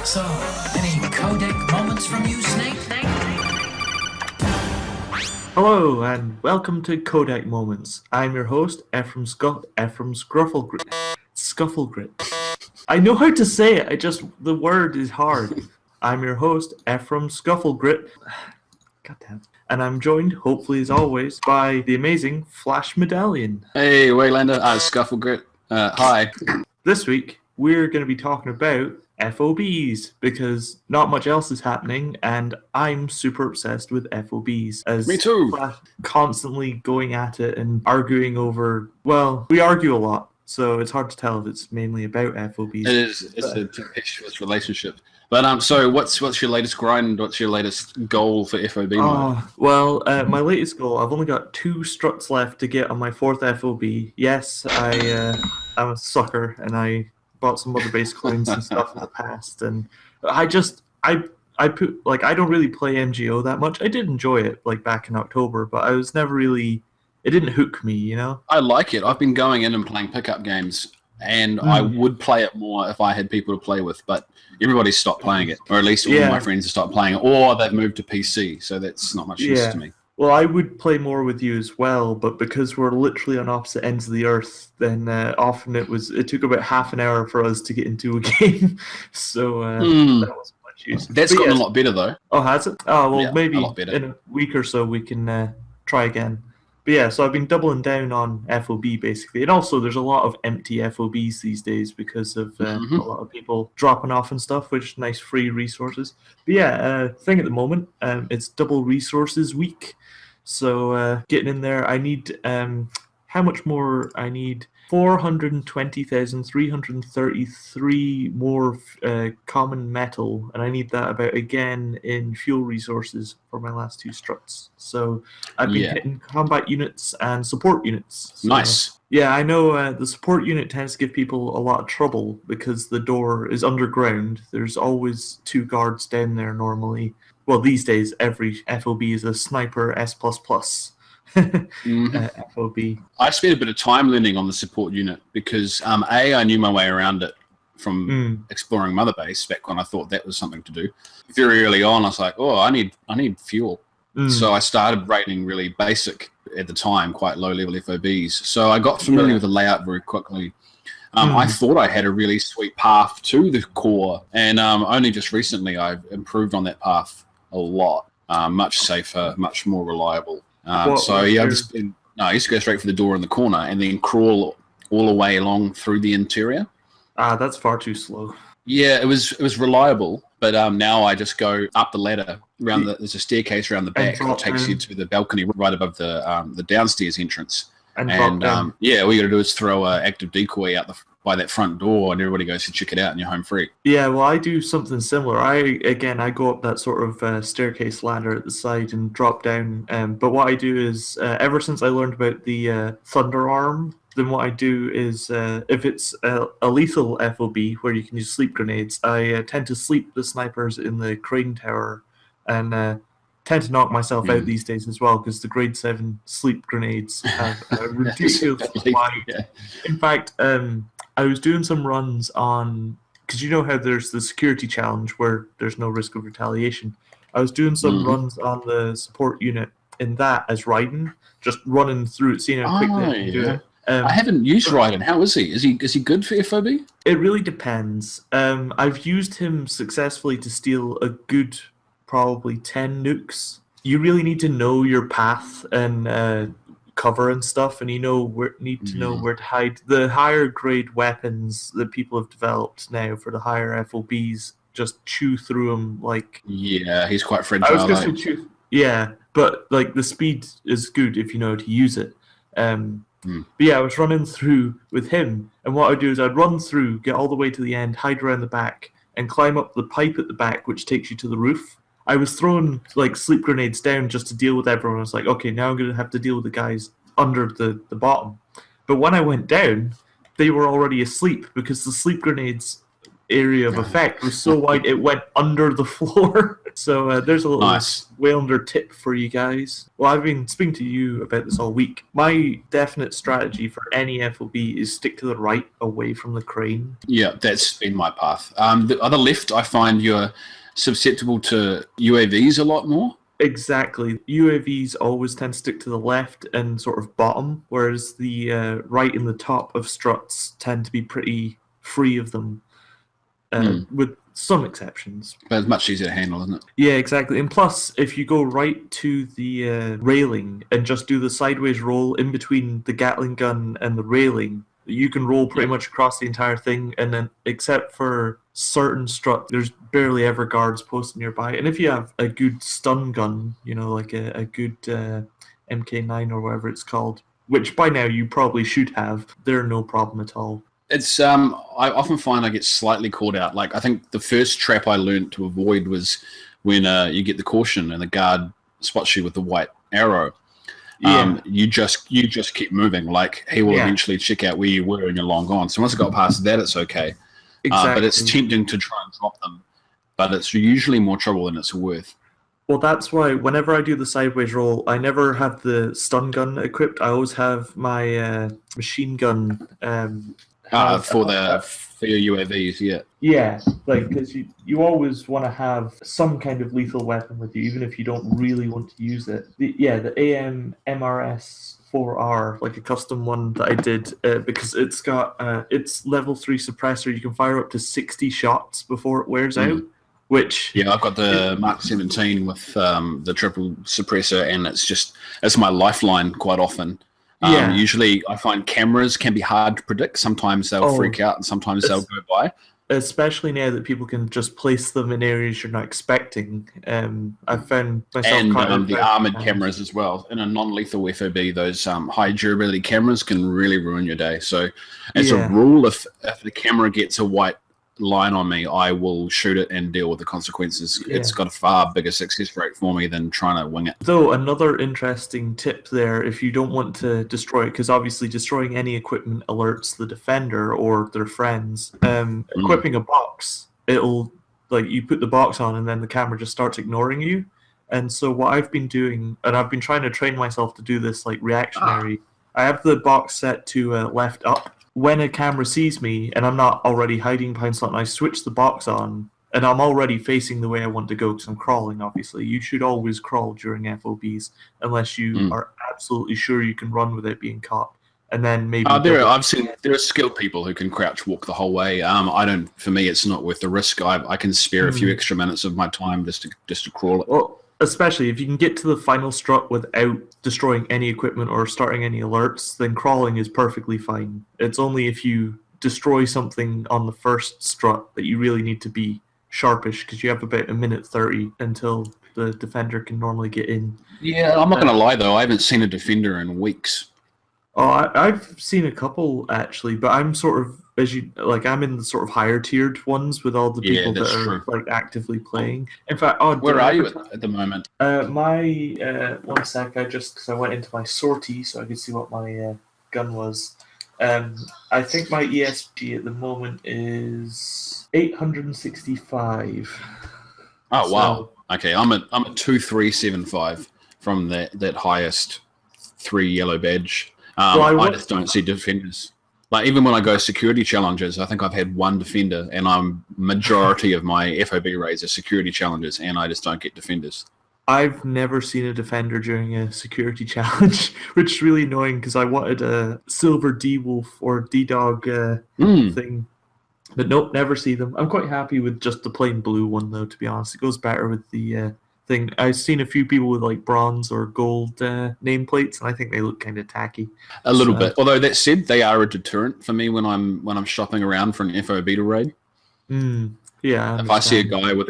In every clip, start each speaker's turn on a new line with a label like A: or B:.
A: So, any CODEC moments from you, Snake?
B: Hello and welcome to CODEC Moments. I'm your host, Ephraim Scufflegrit. I know how to say it, the word is hard. I'm your host, Ephraim Scufflegrit. God damn. And I'm joined, hopefully as always, by the amazing Flash Medallion.
C: Hey, Waylander, Scufflegrit. Hi.
B: This week, we're going to be talking about FOBs because not much else is happening, and I'm super obsessed with FOBs. As
C: Me too.
B: Flash constantly going at it and arguing over. Well, we argue a lot, so it's hard to tell if it's mainly about FOBs.
C: It is. It's a tempestuous relationship. But so what's your latest grind? What's your latest goal for FOB mode?
B: My latest goal. I've only got 2 struts left to get on my 4th FOB. Yes, I'm a sucker, and I bought some other base coins and stuff in the past, and I put I don't really play MGO that much. I did enjoy it back in October, but I was never really. It didn't hook me, you know.
C: I like it. I've been going in and playing pickup games, and I would play it more if I had people to play with, but everybody's stopped playing it, or at least all of my friends have stopped playing it, or they've moved to PC, so that's not much use to me.
B: Well, I would play more with you as well, but because we're literally on opposite ends of the earth, then often it took about half an hour for us to get into a game, so that wasn't much use.
C: That's gotten a lot better though.
B: Oh, has it? Oh, well,
C: yeah,
B: maybe
C: a lot better.
B: In a week or so we can try again. But yeah, so I've been doubling down on FOB basically, and also there's a lot of empty FOBs these days because of a lot of people dropping off and stuff, which nice free resources. But yeah, thing at the moment, it's double resources week, so getting in there, I need how much more? I need 420,333 more common metal, and I need that about again in fuel resources for my last 2 struts. So I've been hitting combat units and support units. So,
C: nice.
B: Yeah, I know the support unit tends to give people a lot of trouble because the door is underground. There's always 2 guards down there normally. Well, these days every FOB is a sniper S++. FOB.
C: I spent a bit of time learning on the support unit because I knew my way around it from exploring Mother Base back when I thought that was something to do. Very early on, I was like, oh, I need fuel. So I started rating really basic at the time, quite low level FOBs. So I got familiar with the layout very quickly. I thought I had a really sweet path to the core, and only just recently I've improved on that path a lot. Much safer, much more reliable. I used to go straight for the door in the corner and then crawl all the way along through the interior.
B: That's far too slow.
C: Yeah, it was reliable, but now I just go up the ladder. There's a staircase around the back that takes you to the balcony right above the downstairs entrance. And all you got to do is throw an active decoy out by that front door, and everybody goes to check it out, and you're home free.
B: Yeah, well, I do something similar. I go up that sort of staircase ladder at the side and drop down. But what I do is, ever since I learned about the Thunder Arm, then what I do is, if it's a lethal FOB where you can use sleep grenades, I tend to sleep the snipers in the crane tower, and tend to knock myself out these days as well because the grade 7 sleep grenades have a ridiculous In fact, I was doing some runs on, because you know how there's the security challenge where there's no risk of retaliation. I was doing some runs on the support unit in that as Raiden, just running through it, seeing how quickly I can do it.
C: I haven't used Raiden. How is he? Is he good for FOB?
B: It really depends. I've used him successfully to steal a good probably 10 nukes. You really need to know your path and cover and stuff, and need to know where to hide. The higher grade weapons that people have developed now for the higher FOBs just chew through them like.
C: Yeah, he's quite fragile.
B: I was going to say yeah, but the speed is good if you know how to use it. But yeah, I was running through with him, and what I'd do is I'd run through, get all the way to the end, hide around the back, and climb up the pipe at the back, which takes you to the roof. I was throwing sleep grenades down just to deal with everyone. I was like, okay, now I'm going to have to deal with the guys under the bottom. But when I went down, they were already asleep because the sleep grenades area of effect was so wide it went under the floor. So there's a little
C: Nice.
B: Waylander tip for you guys. Well, I've been speaking to you about this all week. My definite strategy for any FOB is stick to the right, away from the crane.
C: Yeah, that's been my path. The other left, I find you're susceptible to UAVs a lot more.
B: Exactly. UAVs always tend to stick to the left and sort of bottom, whereas the right and the top of struts tend to be pretty free of them, with some exceptions.
C: But it's much easier to handle, isn't it?
B: Yeah, exactly. And plus, if you go right to the railing and just do the sideways roll in between the Gatling gun and the railing, you can roll pretty much across the entire thing, and then except for certain struts, there's barely ever guards posted nearby. And if you have a good stun gun, you know, like a good MK9 or whatever it's called, which by now you probably should have, they're no problem at all.
C: It's I often find I get slightly caught out. Like I think the first trap I learned to avoid was when you get the caution and the guard spots you with the white arrow. You just keep moving. Like he will eventually check out where you were and you're long gone. So once I got past that, it's okay.
B: Exactly.
C: But it's tempting to try and drop them. But it's usually more trouble than it's worth.
B: Well, that's why whenever I do the sideways roll, I never have the stun gun equipped. I always have my machine gun.
C: For your UAVs, yeah.
B: Yeah, like because you always want to have some kind of lethal weapon with you, even if you don't really want to use it. The AM MRS 4R, like a custom one that I did, because it's got it's level 3 suppressor. You can fire up to 60 shots before it wears out. Which
C: I've got the Mark 17 with the triple suppressor, and it's my lifeline quite often. Usually I find cameras can be hard to predict. Sometimes they'll freak out and sometimes they'll go by.
B: Especially now that people can just place them in areas you're not expecting. I've found myself...
C: And the armoured cameras as well. In a non-lethal FOB, those high durability cameras can really ruin your day. So as a rule, if the camera gets a white line on me, I will shoot it and deal with the consequences. It's got a far bigger success rate for me than trying to wing it.
B: Though another interesting tip there, if you don't want to destroy it, because obviously destroying any equipment alerts the defender or their friends. Equipping a box, it'll, like, you put the box on and then the camera just starts ignoring you. And so what I've been doing, and I've been trying to train myself to do this like reactionary, I have the box set to left up. When a camera sees me and I'm not already hiding behind something, I switch the box on and I'm already facing the way I want to go because I'm crawling, obviously. You should always crawl during FOBs unless you are absolutely sure you can run without being caught. And then maybe...
C: there are skilled people who can crouch walk the whole way. For me, it's not worth the risk. I can spare a few extra minutes of my time just to crawl it.
B: Well, especially if you can get to the final strut without destroying any equipment or starting any alerts, then crawling is perfectly fine. It's only if you destroy something on the first strut that you really need to be sharpish, because you have about 1:30 until the defender can normally get in.
C: Yeah, I'm not going to lie though, I haven't seen a defender in weeks.
B: Oh, I've seen a couple actually, but I'm sort of, I'm in the sort of higher tiered ones with all the people that are like actively playing. In fact,
C: where are you at the moment?
B: One sec, because I went into my sortie so I could see what my gun was. I think my ESG at the moment is 865.
C: Oh wow! Okay, I'm at 2375 from that highest 3 yellow badge. I just don't see defenders. Like even when I go security challenges, I think I've had one defender, and majority of my FOB raids are security challenges, and I just don't get defenders.
B: I've never seen a defender during a security challenge, which is really annoying because I wanted a silver D-Wolf or D-Dog thing. But nope, never see them. I'm quite happy with just the plain blue one, though, to be honest. It goes better with the thing. I've seen a few people with like bronze or gold nameplates, and I think they look kind of tacky.
C: A little bit. Although that said, they are a deterrent for me when I'm shopping around for an FOB to raid.
B: Yeah.
C: If I see a guy with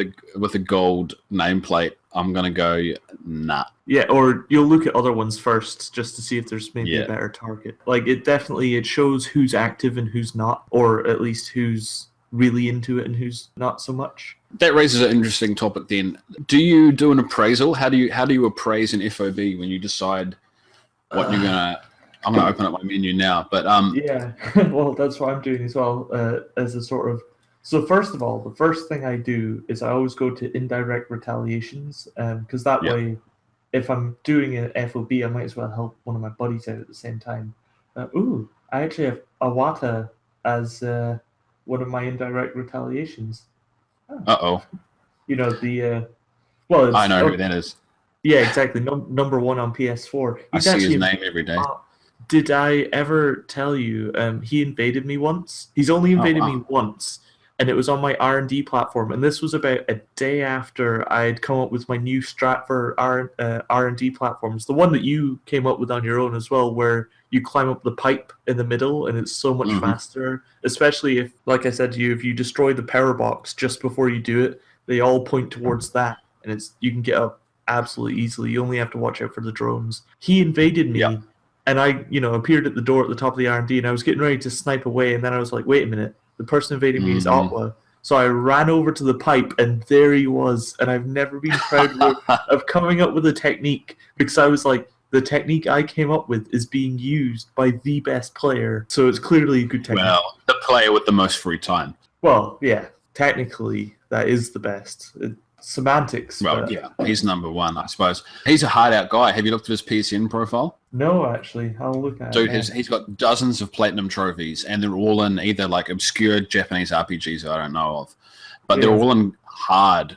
C: a gold nameplate, I'm gonna go nah.
B: Yeah, or you'll look at other ones first just to see if there's maybe a better target. Like it shows who's active and who's not, or at least who's really into it and who's not so much.
C: That raises an interesting topic then. Do you do an appraisal? How do you appraise an FOB when you decide what you're gonna... I'm gonna open up my menu now, but
B: yeah, well, that's what I'm doing as well, as a sort of So first of all, the first thing I do is I always go to indirect retaliations, because that
C: Yep.
B: way, if I'm doing an FOB, I might as well help one of my buddies out at the same time. I actually have Awata as one of my indirect retaliations.
C: Uh-oh.
B: You know the well, it's
C: I know who that is.
B: yeah, exactly. Number one on PS4.
C: I
B: He's
C: see his
B: actually
C: name every day.
B: Did I ever tell you he invaded me once? He's only invaded me
C: wow.
B: once, and it was on my R&D platform. And this was about a day after I'd come up with my new strat for R&D platforms, the one that you came up with on your own as well, where you climb up the pipe in the middle, and it's so much
C: Mhm.
B: faster. Especially if, like I said to you, if you destroy the power box just before you do it, they all point towards that, and you can get up absolutely easily. You only have to watch out for the drones. He invaded me.
C: Yeah.
B: And I, appeared at the door at the top of the R&D, and I was getting ready to snipe away, and then I was like, wait a minute, the person invading me is Otwa. So I ran over to the pipe, and there he was. And I've never been prouder of coming up with a technique, because I was like, the technique I came up with is being used by the best player, so it's clearly a good technique.
C: Well, the player with the most free time.
B: Well, yeah, technically, that is the best. Semantics.
C: Well,
B: but
C: yeah, he's number one, I suppose. He's a hard-out guy. Have you looked at his PSN profile?
B: No, actually, I'll look at
C: Dude,
B: it.
C: he's got dozens of platinum trophies, and they're all in either like obscure Japanese RPGs that I don't know of, but they're all in hard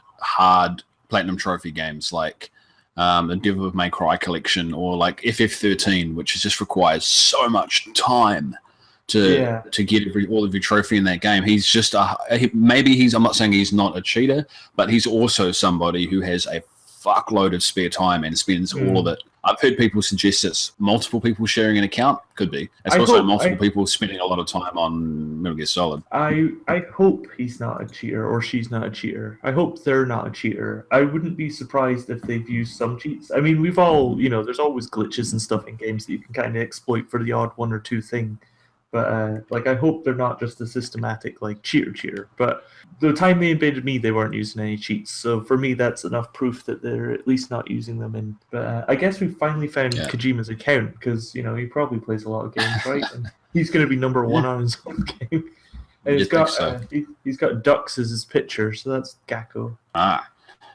C: platinum trophy games like the Devil May Cry collection or like FF13, which just requires so much time to get all of your trophy in that game. He's just I'm not saying he's not a cheater, but he's also somebody who has a fuckload of spare time and spends all of it. I've heard people suggest it's multiple people sharing an account. Could be. It's also multiple people spending a lot of time on MetalGearSolid.
B: I hope he's not a cheater or she's not a cheater. I hope they're not a cheater. I wouldn't be surprised if they've used some cheats. I mean, we've all, there's always glitches and stuff in games that you can kind of exploit for the odd one or two thing. But I hope they're not just a systematic cheater. But the time they invaded me, they weren't using any cheats. So for me, that's enough proof that they're at least not using them. But I guess we finally found Kojima's account because he probably plays a lot of games, right? And he's going to be number one on his own game. And he's got ducks as his picture, so that's Gakko.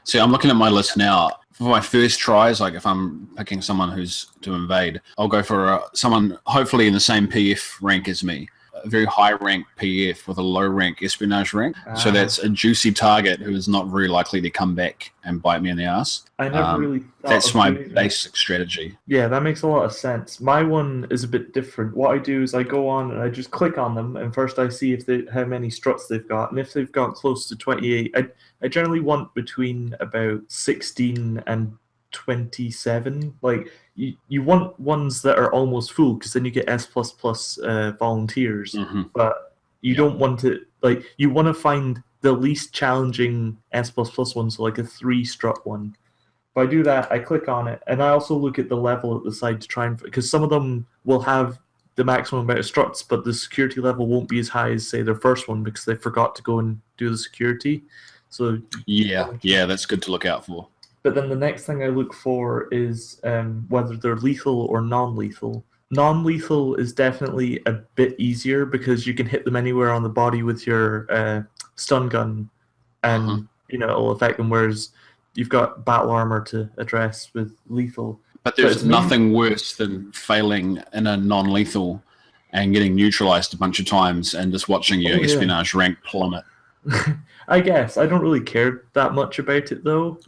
C: See, I'm looking at my list now. For my first tries, like if I'm picking someone who's to invade, I'll go for someone hopefully in the same PF rank as me. A very high rank PF with a low rank espionage rank. So that's a juicy target who is not very likely to come back and bite me in the ass.
B: I never really thought
C: that's my basic strategy.
B: Yeah, that makes a lot of sense. My one is a bit different. What I do is I go on and I just click on them, and first I see how many struts they've got, and if they've got close to 28, I generally want between about 16 and 27. Like you want ones that are almost full because then you get S++ volunteers, but you don't want to you want to find the least challenging S++ one, so like a 3 strut one. If I do that, I click on it, and I also look at the level at the side to try and because some of them will have the maximum amount of struts, but the security level won't be as high as say their first one because they forgot to go and do the security. So
C: yeah, that's good to look out for.
B: But then the next thing I look for is whether they're lethal or non-lethal. Non-lethal is definitely a bit easier because you can hit them anywhere on the body with your stun gun, and it'll affect them. Whereas you've got battle armor to address with lethal.
C: But there's nothing worse than failing in a non-lethal and getting neutralized a bunch of times and just watching your espionage rank plummet.
B: I guess I don't really care that much about it though.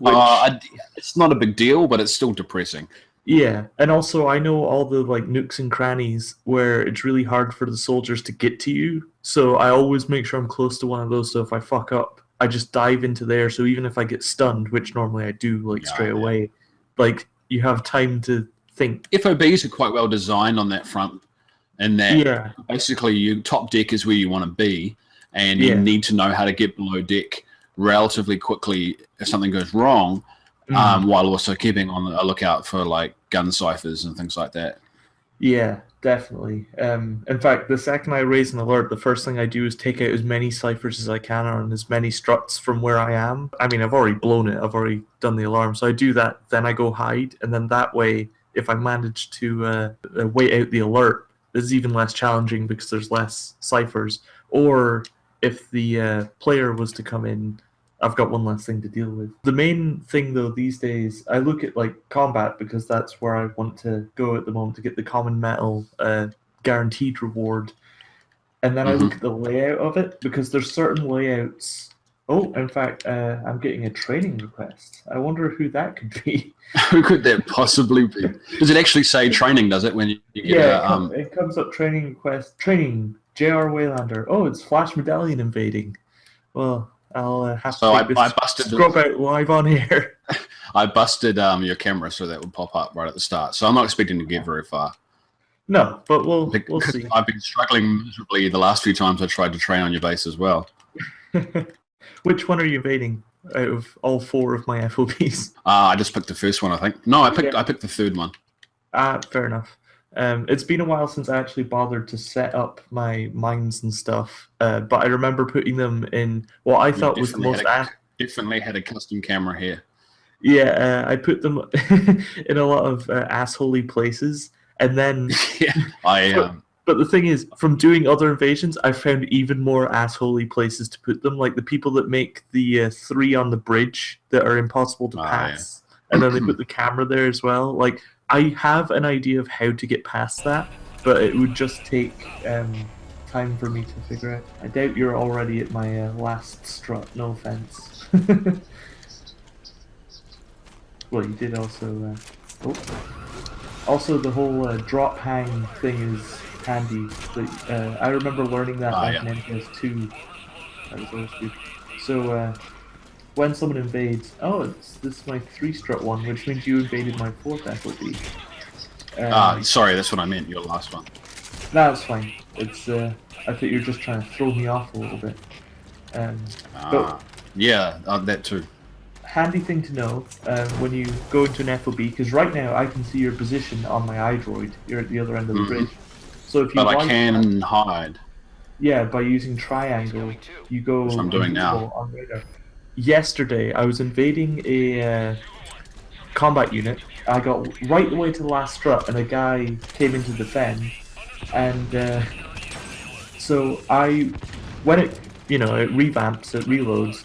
C: It's not a big deal, but it's still depressing.
B: Yeah, and also I know all the nooks and crannies where it's really hard for the soldiers to get to you. So I always make sure I'm close to one of those. So if I fuck up, I just dive into there. So even if I get stunned, which normally I do straight away, you have time to think.
C: FOBs are quite well designed on that front, and that basically your top deck is where you want to be. And you need to know how to get below deck relatively quickly if something goes wrong, while also keeping on a lookout for gun ciphers and things like that.
B: Yeah, definitely. In fact, the second I raise an alert, the first thing I do is take out as many ciphers as I can on as many struts from where I am. I mean, I've already blown it. I've already done the alarm. So I do that, then I go hide. And then that way, if I manage to wait out the alert, it's even less challenging because there's less ciphers. Or if the player was to come in, I've got one less thing to deal with. The main thing, though, these days, I look at like combat because that's where I want to go at the moment to get the common metal guaranteed reward. And then I look at the layout of it because there's certain layouts. Oh, in fact, I'm getting a training request. I wonder who that could be.
C: Who could that possibly be? Does it actually say training, does it, when you get
B: it comes up training request. Training, JR Waylander. Oh, it's Flash Medallion invading. Well, I'll have to take this scrub out live on here.
C: I busted your camera so that would pop up right at the start. So I'm not expecting to get very far.
B: No, but we'll see.
C: I've been struggling miserably the last few times I tried to train on your base as well.
B: Which one are you evading out of all 4 of my FOBs?
C: I just picked the first one, I think. No, I picked the third one.
B: Fair enough. It's been a while since I actually bothered to set up my mines and stuff, but I remember putting them in what I thought was the most...
C: Definitely had a custom camera here.
B: Yeah, I put them in a lot of assholey places, and then... But the thing is, from doing other invasions, I found even more assholey places to put them, like the people that make the 3 on the bridge that are impossible to pass, and then they put the camera there as well. Like, I have an idea of how to get past that, but it would just take time for me to figure out. I doubt you're already at my last strut, no offense. Well, you did also... Also, the whole drop hang thing is handy. I remember learning that back in MGS 2. That was always good. So, when someone invades... Oh, this is my 3-strut one, which means you invaded my 4th FOB.
C: Sorry, that's what I meant, your last one.
B: No, that's fine. It's, I thought you were just trying to throw me off a little bit. But
C: yeah, that too.
B: Handy thing to know when you go into an FOB, because right now I can see your position on my iDroid. You're at the other end of the bridge. So if you
C: I can hide.
B: Yeah, by using triangle, you go...
C: Which I'm doing now.
B: On radar. Yesterday, I was invading a combat unit. I got right the way to the last strut, and a guy came in to defend. And so when it revamps, it reloads,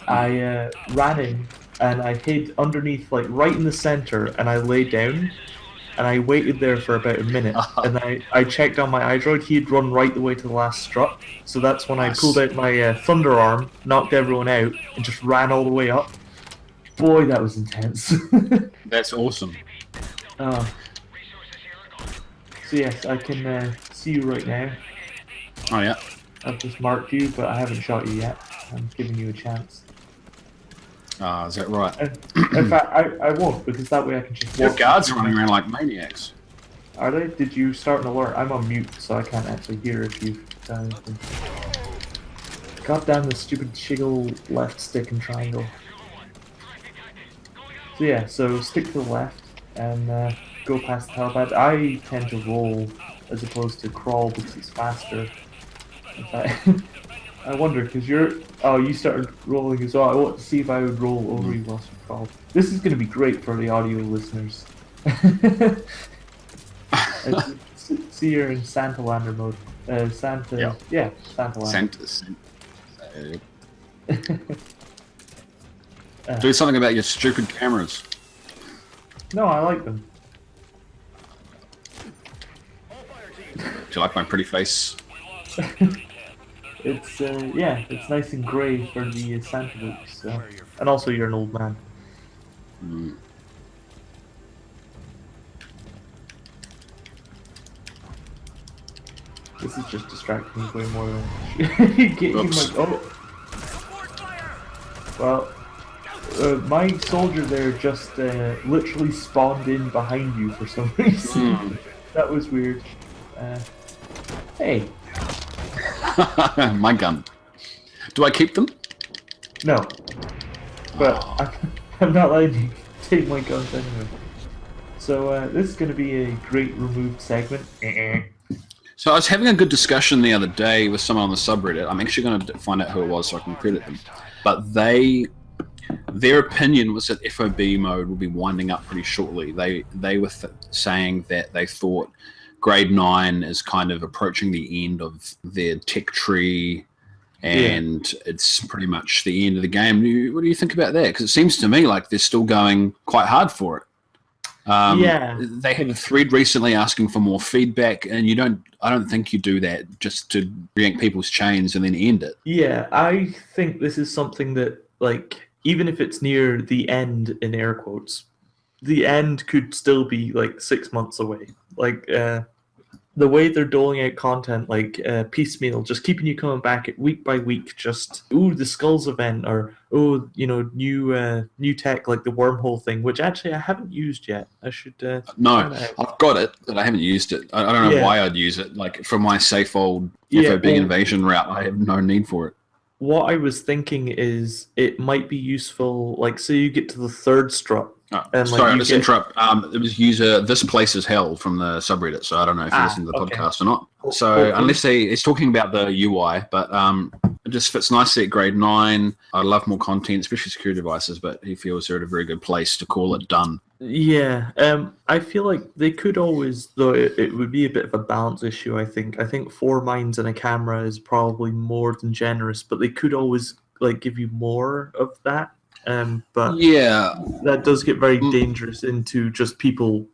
B: I ran in and I hid underneath, like right in the center, and I lay down and I waited there for about a minute. And then I checked on my iDroid. He had run right the way to the last strut, so that's when I pulled out my thunder arm, knocked everyone out, and just ran all the way up. Boy, that was intense.
C: That's awesome.
B: So yes, I can see you right now.
C: Oh yeah.
B: I've just marked you, but I haven't shot you yet. I'm giving you a chance.
C: Is that right?
B: In fact, I won't, because that way I can just walk.
C: Your guards are running around like maniacs.
B: Are they? Did you start an alert? I'm on mute, so I can't actually hear if you've done anything. God damn the stupid shiggle left stick and triangle. So yeah, so stick to the left and go past the helipad. I tend to roll as opposed to crawl because it's faster. In fact, I wonder, because you started rolling as well. I want to see if I would roll over you whilst you crawl. This is going to be great for the audio listeners. See, you're in Santa Lander mode. Santa Lander.
C: Do something about your stupid cameras.
B: No, I like them.
C: Do you like my pretty face?
B: It's it's nice and grey for the Santa boots. So. And also, you're an old man. This is just distracting me way more than you might. Oh. Well, my soldier there just literally spawned in behind you for some reason. That was weird. Hey.
C: My gun. Do I keep them?
B: No. But I'm not letting you take my guns anyway. So this is going to be a great removed segment.
C: So I was having a good discussion the other day with someone on the subreddit. I'm actually going to find out who it was so I can credit them. But their opinion was that FOB mode will be winding up pretty shortly. They were saying that they thought Grade 9 is kind of approaching the end of their tech tree and it's pretty much the end of the game. What do you think about that? Because it seems to me like they're still going quite hard for it. They had a thread recently asking for more feedback, and I don't think you do that just to yank people's chains and then end it.
B: Yeah, I think this is something that, like, even if it's near the end, in air quotes, the end could still be like 6 months away. Like, the way they're doling out content, like piecemeal, just keeping you coming back week by week, just, the Skulls event, or, new tech, like the wormhole thing, which actually I haven't used yet. I should
C: No, I've got it, but I haven't used it. I don't know why I'd use it. Like, from my safe old FOB invasion route, I have no need for it.
B: What I was thinking is it might be useful, like, say you get to the third strut.
C: And sorry, I'll just interrupt. It was user This Place Is Hell from the subreddit, so I don't know if you listen to the podcast or not. So unless it's talking about the UI, but it just fits nicely at grade 9. I'd love more content, especially secure devices, but he feels they're at a very good place to call it done.
B: Yeah, I feel like they could always, though it would be a bit of a balance issue, I think. I think 4 mines and a camera is probably more than generous, but they could always like give you more of that. But
C: yeah,
B: that does get very dangerous into just people,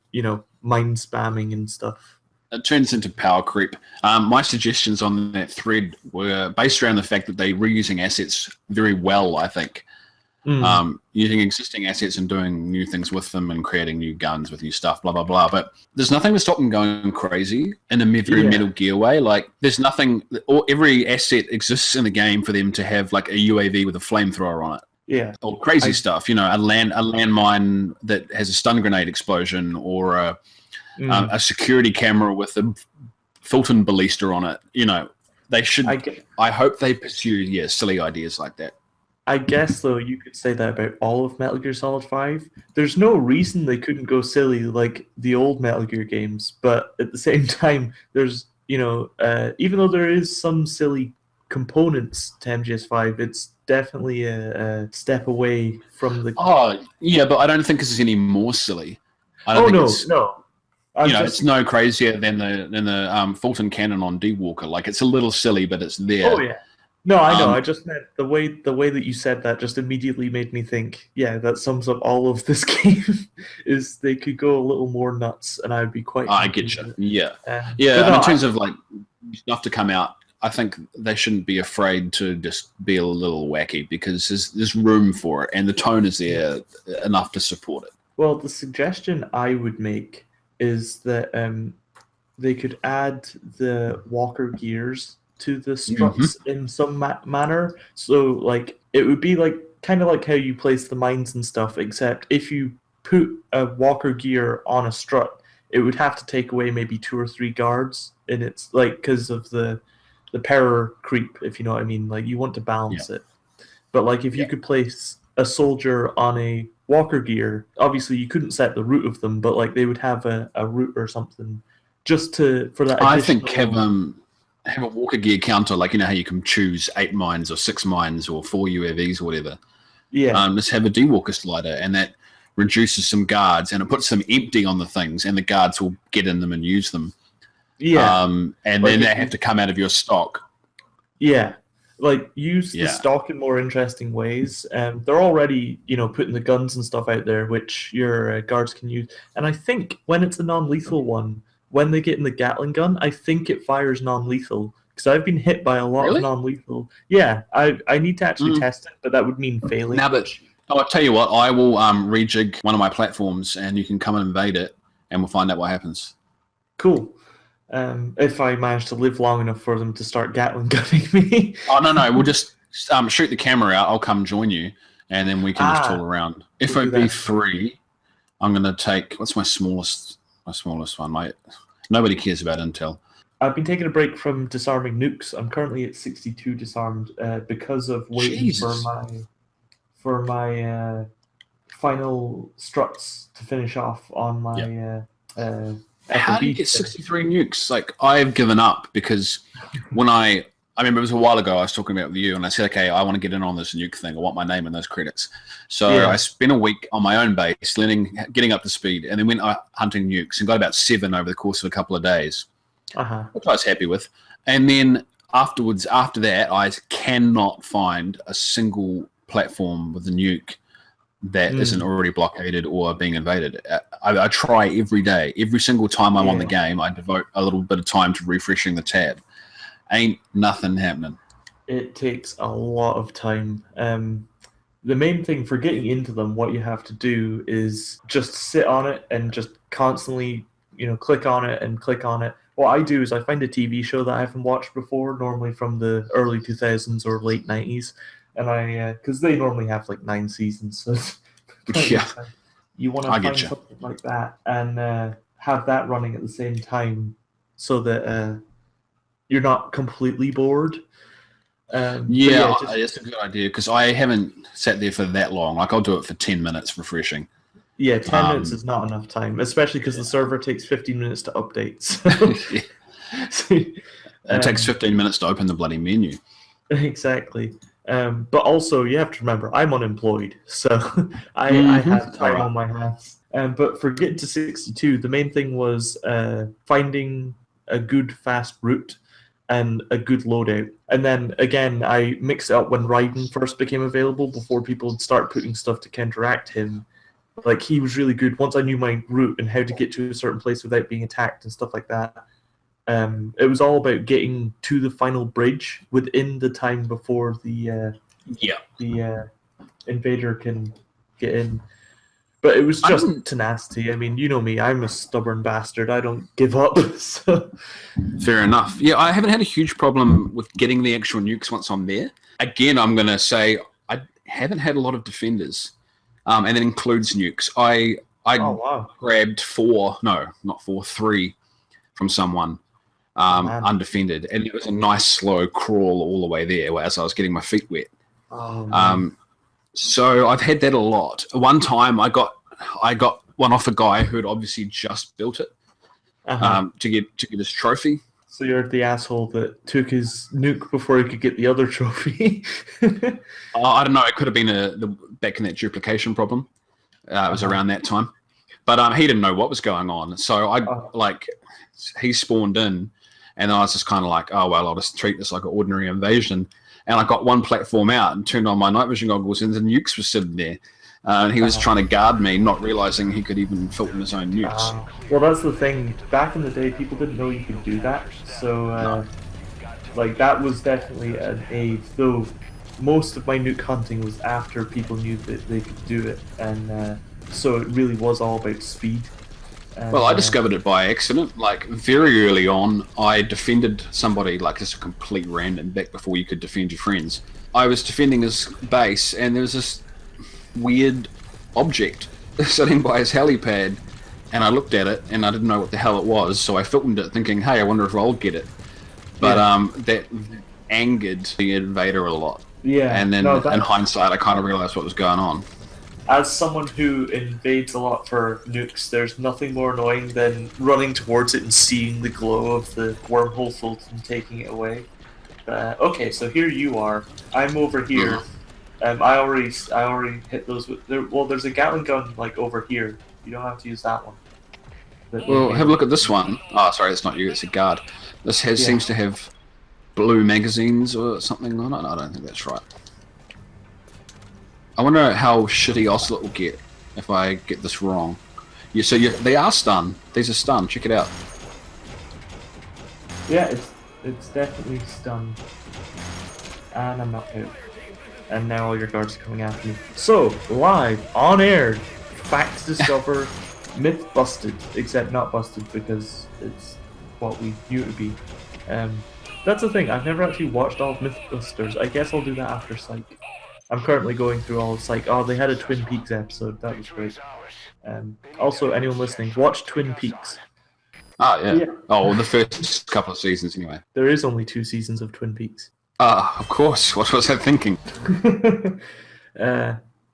B: mind spamming and stuff.
C: It turns into power creep. My suggestions on that thread were based around the fact that they're reusing assets very well, I think. Using existing assets and doing new things with them and creating new guns with new stuff, blah, blah, blah. But there's nothing to stop them going crazy in a very Metal Gear way. Like, there's nothing, every asset exists in the game for them to have like a UAV with a flamethrower on it.
B: Yeah.
C: Or crazy stuff, a landmine that has a stun grenade explosion, or a security camera with a Fulton ballista on it. They should. I hope they pursue silly ideas like that.
B: I guess, though, you could say that about all of Metal Gear Solid 5. There's no reason they couldn't go silly like the old Metal Gear games, but at the same time, there's, even though there is some silly components to MGS 5, it's definitely a step away from the...
C: Oh, yeah, but I don't think this is any more silly.
B: No.
C: It's no crazier than the Fulton cannon on D-Walker. Like, it's a little silly, but it's there.
B: Oh, yeah. No, I know. I just meant the way that you said that just immediately made me think, that sums up all of this game, is they could go a little more nuts, and I'd be quite...
C: I get you. Yeah. In terms of, like, stuff to come out, I think they shouldn't be afraid to just be a little wacky, because there's room for it, and the tone is there enough to support it.
B: Well, the suggestion I would make is that they could add the walker gears to the struts in some manner. So, like, it would be like kind of like how you place the mines and stuff, except if you put a walker gear on a strut, it would have to take away maybe 2 or 3 guards, and it's like because of the power creep, if you know what I mean. Like, you want to balance it. But like, if you could place a soldier on a walker gear, obviously you couldn't set the route of them, but like they would have a route or something just for that.
C: I think have a walker gear counter, like, how you can choose 8 mines or 6 mines or 4 UAVs or whatever.
B: Yeah.
C: Just have a D-Walker slider, and that reduces some guards, and it puts them empty on the things, and the guards will get in them and use them.
B: Yeah.
C: And then they have to come out of your stock.
B: Yeah. Like, use the stock in more interesting ways. They're already, putting the guns and stuff out there, which your guards can use. And I think when it's a non-lethal one, when they get in the Gatling gun, I think it fires non-lethal. Because I've been hit by a lot of non-lethal. Yeah, I need to actually test it, but that would mean failing.
C: Now, but I'll tell you what, I will rejig one of my platforms, and you can come and invade it, and we'll find out what happens.
B: Cool. If I manage to live long enough for them to start Gatling gunning me.
C: Oh, no, we'll just shoot the camera out. I'll come join you, and then we can just tool around. FOB 3, I'm going to take... What's my smallest one? Nobody cares about Intel.
B: I've been taking a break from disarming nukes. I'm currently at 62 disarmed because of waiting for my final struts to finish off on my...
C: How do you get 63 nukes? Like, I've given up, because when I remember it was a while ago I was talking about with you, and I said, okay, I want to get in on this nuke thing. I want my name in those credits. So I spent a week on my own base, getting up to speed, and then went hunting nukes and got about 7 over the course of a couple of days, which I was happy with. And then after that, I cannot find a single platform with a nuke that isn't already blockaded or being invaded. I try every day. Every single time I'm on the game, I devote a little bit of time to refreshing the tab. Ain't nothing happening.
B: It takes a lot of time. The main thing for getting into them, what you have to do is just sit on it and just constantly, click on it and click on it. What I do is I find a TV show that I haven't watched before, normally from the early 2000s or late 90s, and because they normally have like 9 seasons, so
C: Yeah,
B: you want to find something like that and have that running at the same time so that you're not completely bored.
C: It's a good idea because I haven't sat there for that long. Like I'll do it for 10 minutes refreshing.
B: Yeah, 10 minutes is not enough time, especially because the server takes 15 minutes to update. So,
C: it takes 15 minutes to open the bloody menu.
B: Exactly. But also, you have to remember, I'm unemployed, so I have time on my hands. But for getting to 62, the main thing was finding a good fast route and a good loadout. And then, again, I mixed it up when Raiden first became available, before people would start putting stuff to counteract him. Like, he was really good. Once I knew my route and how to get to a certain place without being attacked and stuff like that, it was all about getting to the final bridge within the time before the invader can get in. But it was just tenacity. I mean, you know me, I'm a stubborn bastard. I don't give up. So.
C: Fair enough. Yeah, I haven't had a huge problem with getting the actual nukes once I'm there. Again, I'm going to say I haven't had a lot of defenders. And that includes nukes. I grabbed 3 from someone undefended, and it was a nice slow crawl all the way there as I was getting my feet wet. So I've had that a lot. One time I got one off a guy who had obviously just built it to get his trophy.
B: So you're the asshole that took his nuke before he could get the other trophy.
C: I don't know. It could have been back in that duplication problem. It was around that time, but he didn't know what was going on. So he spawned in, and I was just kind of like, oh well, I'll just treat this like an ordinary invasion. And I got one platform out and turned on my night vision goggles, and the nukes were sitting there. And he was trying to guard me, not realizing he could even filter his own nukes.
B: Well, that's the thing. Back in the day, people didn't know you could do that. So, that was definitely an aid. Though most of my nuke hunting was after people knew that they could do it, and so it really was all about speed.
C: Well, I discovered it by accident. Like, very early on, I defended somebody, like, this complete random, back before you could defend your friends. I was defending his base, and there was this weird object sitting by his helipad, and I looked at it, and I didn't know what the hell it was, so I filmed it thinking, hey, I wonder if I'll get it. But that angered the invader a lot.
B: Yeah.
C: And then, in hindsight, I kind of realized what was going on.
B: As someone who invades a lot for nukes, there's nothing more annoying than running towards it and seeing the glow of the wormhole Fulton taking it away. Okay, so here you are. I'm over here. I already hit those with. There's a Gatling gun like over here. You don't have to use that one.
C: Well, have a look at this one. Oh, sorry, it's not you. It's a guard. This seems to have blue magazines or something on it. I don't think that's right. I wonder how shitty Ocelot will get if I get this wrong. They are stun. These are stun. Check it out.
B: Yeah, it's definitely stun. And I'm not out. And now all your guards are coming after me. So, live, on air, facts discovered, myth busted. Except not busted because it's what we knew it would be. That's the thing, I've never actually watched all of Mythbusters. I guess I'll do that after Psych. I'm currently going through all of Psych. Oh, they had a Twin Peaks episode. That was great. Also, anyone listening, watch Twin Peaks.
C: Oh, yeah. Oh, the first couple of seasons, anyway.
B: There is only 2 seasons of Twin Peaks.
C: Of course. What was I thinking?
B: But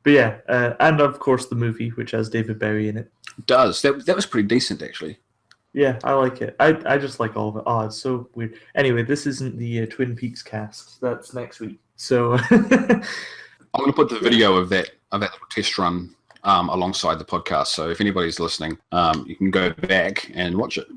B: yeah, and of course the movie, which has David Bowie in it.
C: It does. That was pretty decent, actually.
B: Yeah, I like it. I just like all of it. Oh, it's so weird. Anyway, this isn't the Twin Peaks cast. That's next week. So...
C: I'm going to put the video of that little test run alongside the podcast. So if anybody's listening, you can go back and watch it.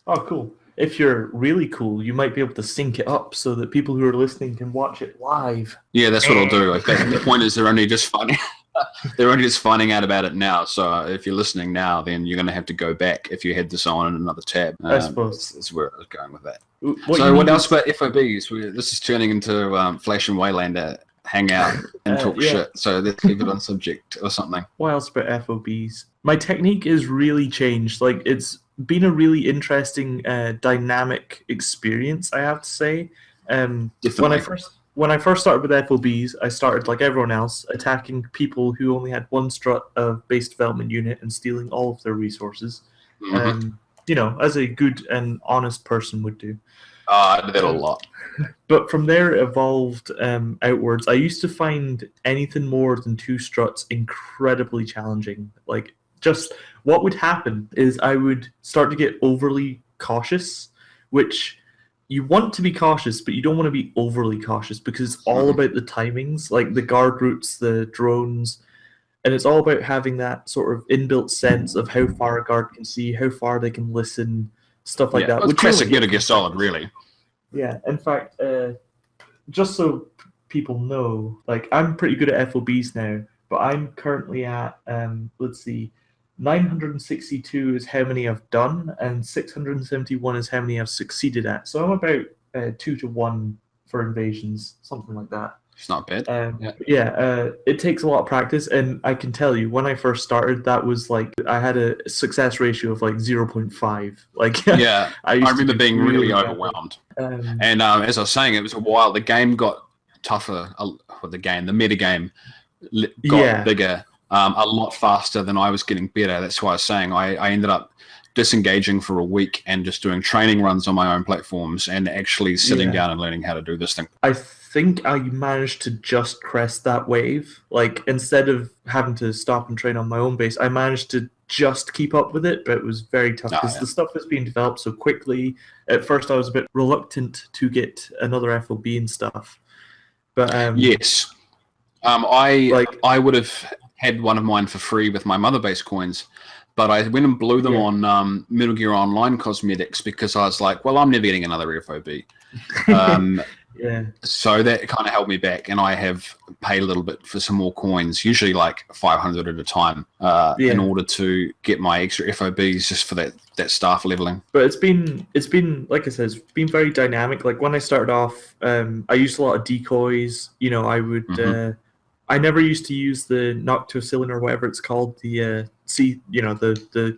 B: Oh, cool. if you're really cool, you might be able to sync it up so that people who are listening can watch it live.
C: Yeah, that's what I'll do. Like, the point is they're only just finding out about it now. So if you're listening now, then you're going to have to go back if you had this on in another tab.
B: I suppose
C: that's where I was going with that.
B: What
C: else about FOBs? This is turning into Flash and Waylander hang out and talk shit. So let's leave it on subject or something.
B: What else about FOBs? My technique is really changed. Like, it's been a really interesting dynamic experience, I have to say. When I first started with FOBs, I started like everyone else, attacking people who only had one strut of base development unit and stealing all of their resources. As a good and honest person would do.
C: I did that a lot.
B: But from there it evolved outwards. I used to find anything more than 2 struts incredibly challenging. Like, just what would happen is I would start to get overly cautious, which you want to be cautious, but you don't want to be overly cautious because it's all about the timings, like the guard routes, the drones, and it's all about having that sort of inbuilt sense of how far a guard can see, how far they can listen, stuff like that.
C: Well, it's classic MetalGearSolid, really.
B: Yeah, in fact, just so people know, like, I'm pretty good at FOBs now, but I'm currently at, 962 is how many I've done, and 671 is how many I've succeeded at. So I'm about 2 to 1 for invasions, something like that.
C: It's not bad.
B: It takes a lot of practice, and I can tell you, when I first started, that was like, I had a success ratio of like 0.5. Like,
C: yeah, I remember being really overwhelmed. And as I was saying, it was a while. The game got tougher. The meta game got bigger. A lot faster than I was getting better. That's why I was saying I ended up disengaging for a week and just doing training runs on my own platforms and actually sitting down and learning how to do this thing.
B: I think I managed to just crest that wave. Like, instead of having to stop and train on my own base, I managed to just keep up with it, but it was very tough because the stuff was being developed so quickly. At first I was a bit reluctant to get another FOB and stuff. But
C: yes. I would have had one of mine for free with my mother base coins, but I went and blew them on Metal Gear Online cosmetics because I was like, well, I'm never getting another FOB. So that kind of held me back, and I have paid a little bit for some more coins, usually like 500 at a time, in order to get my extra FOBs just for that staff leveling.
B: But it's been like I said, it's been very dynamic. Like, when I started off, I used a lot of decoys. I would I never used to use the noctocillin or whatever it's called, the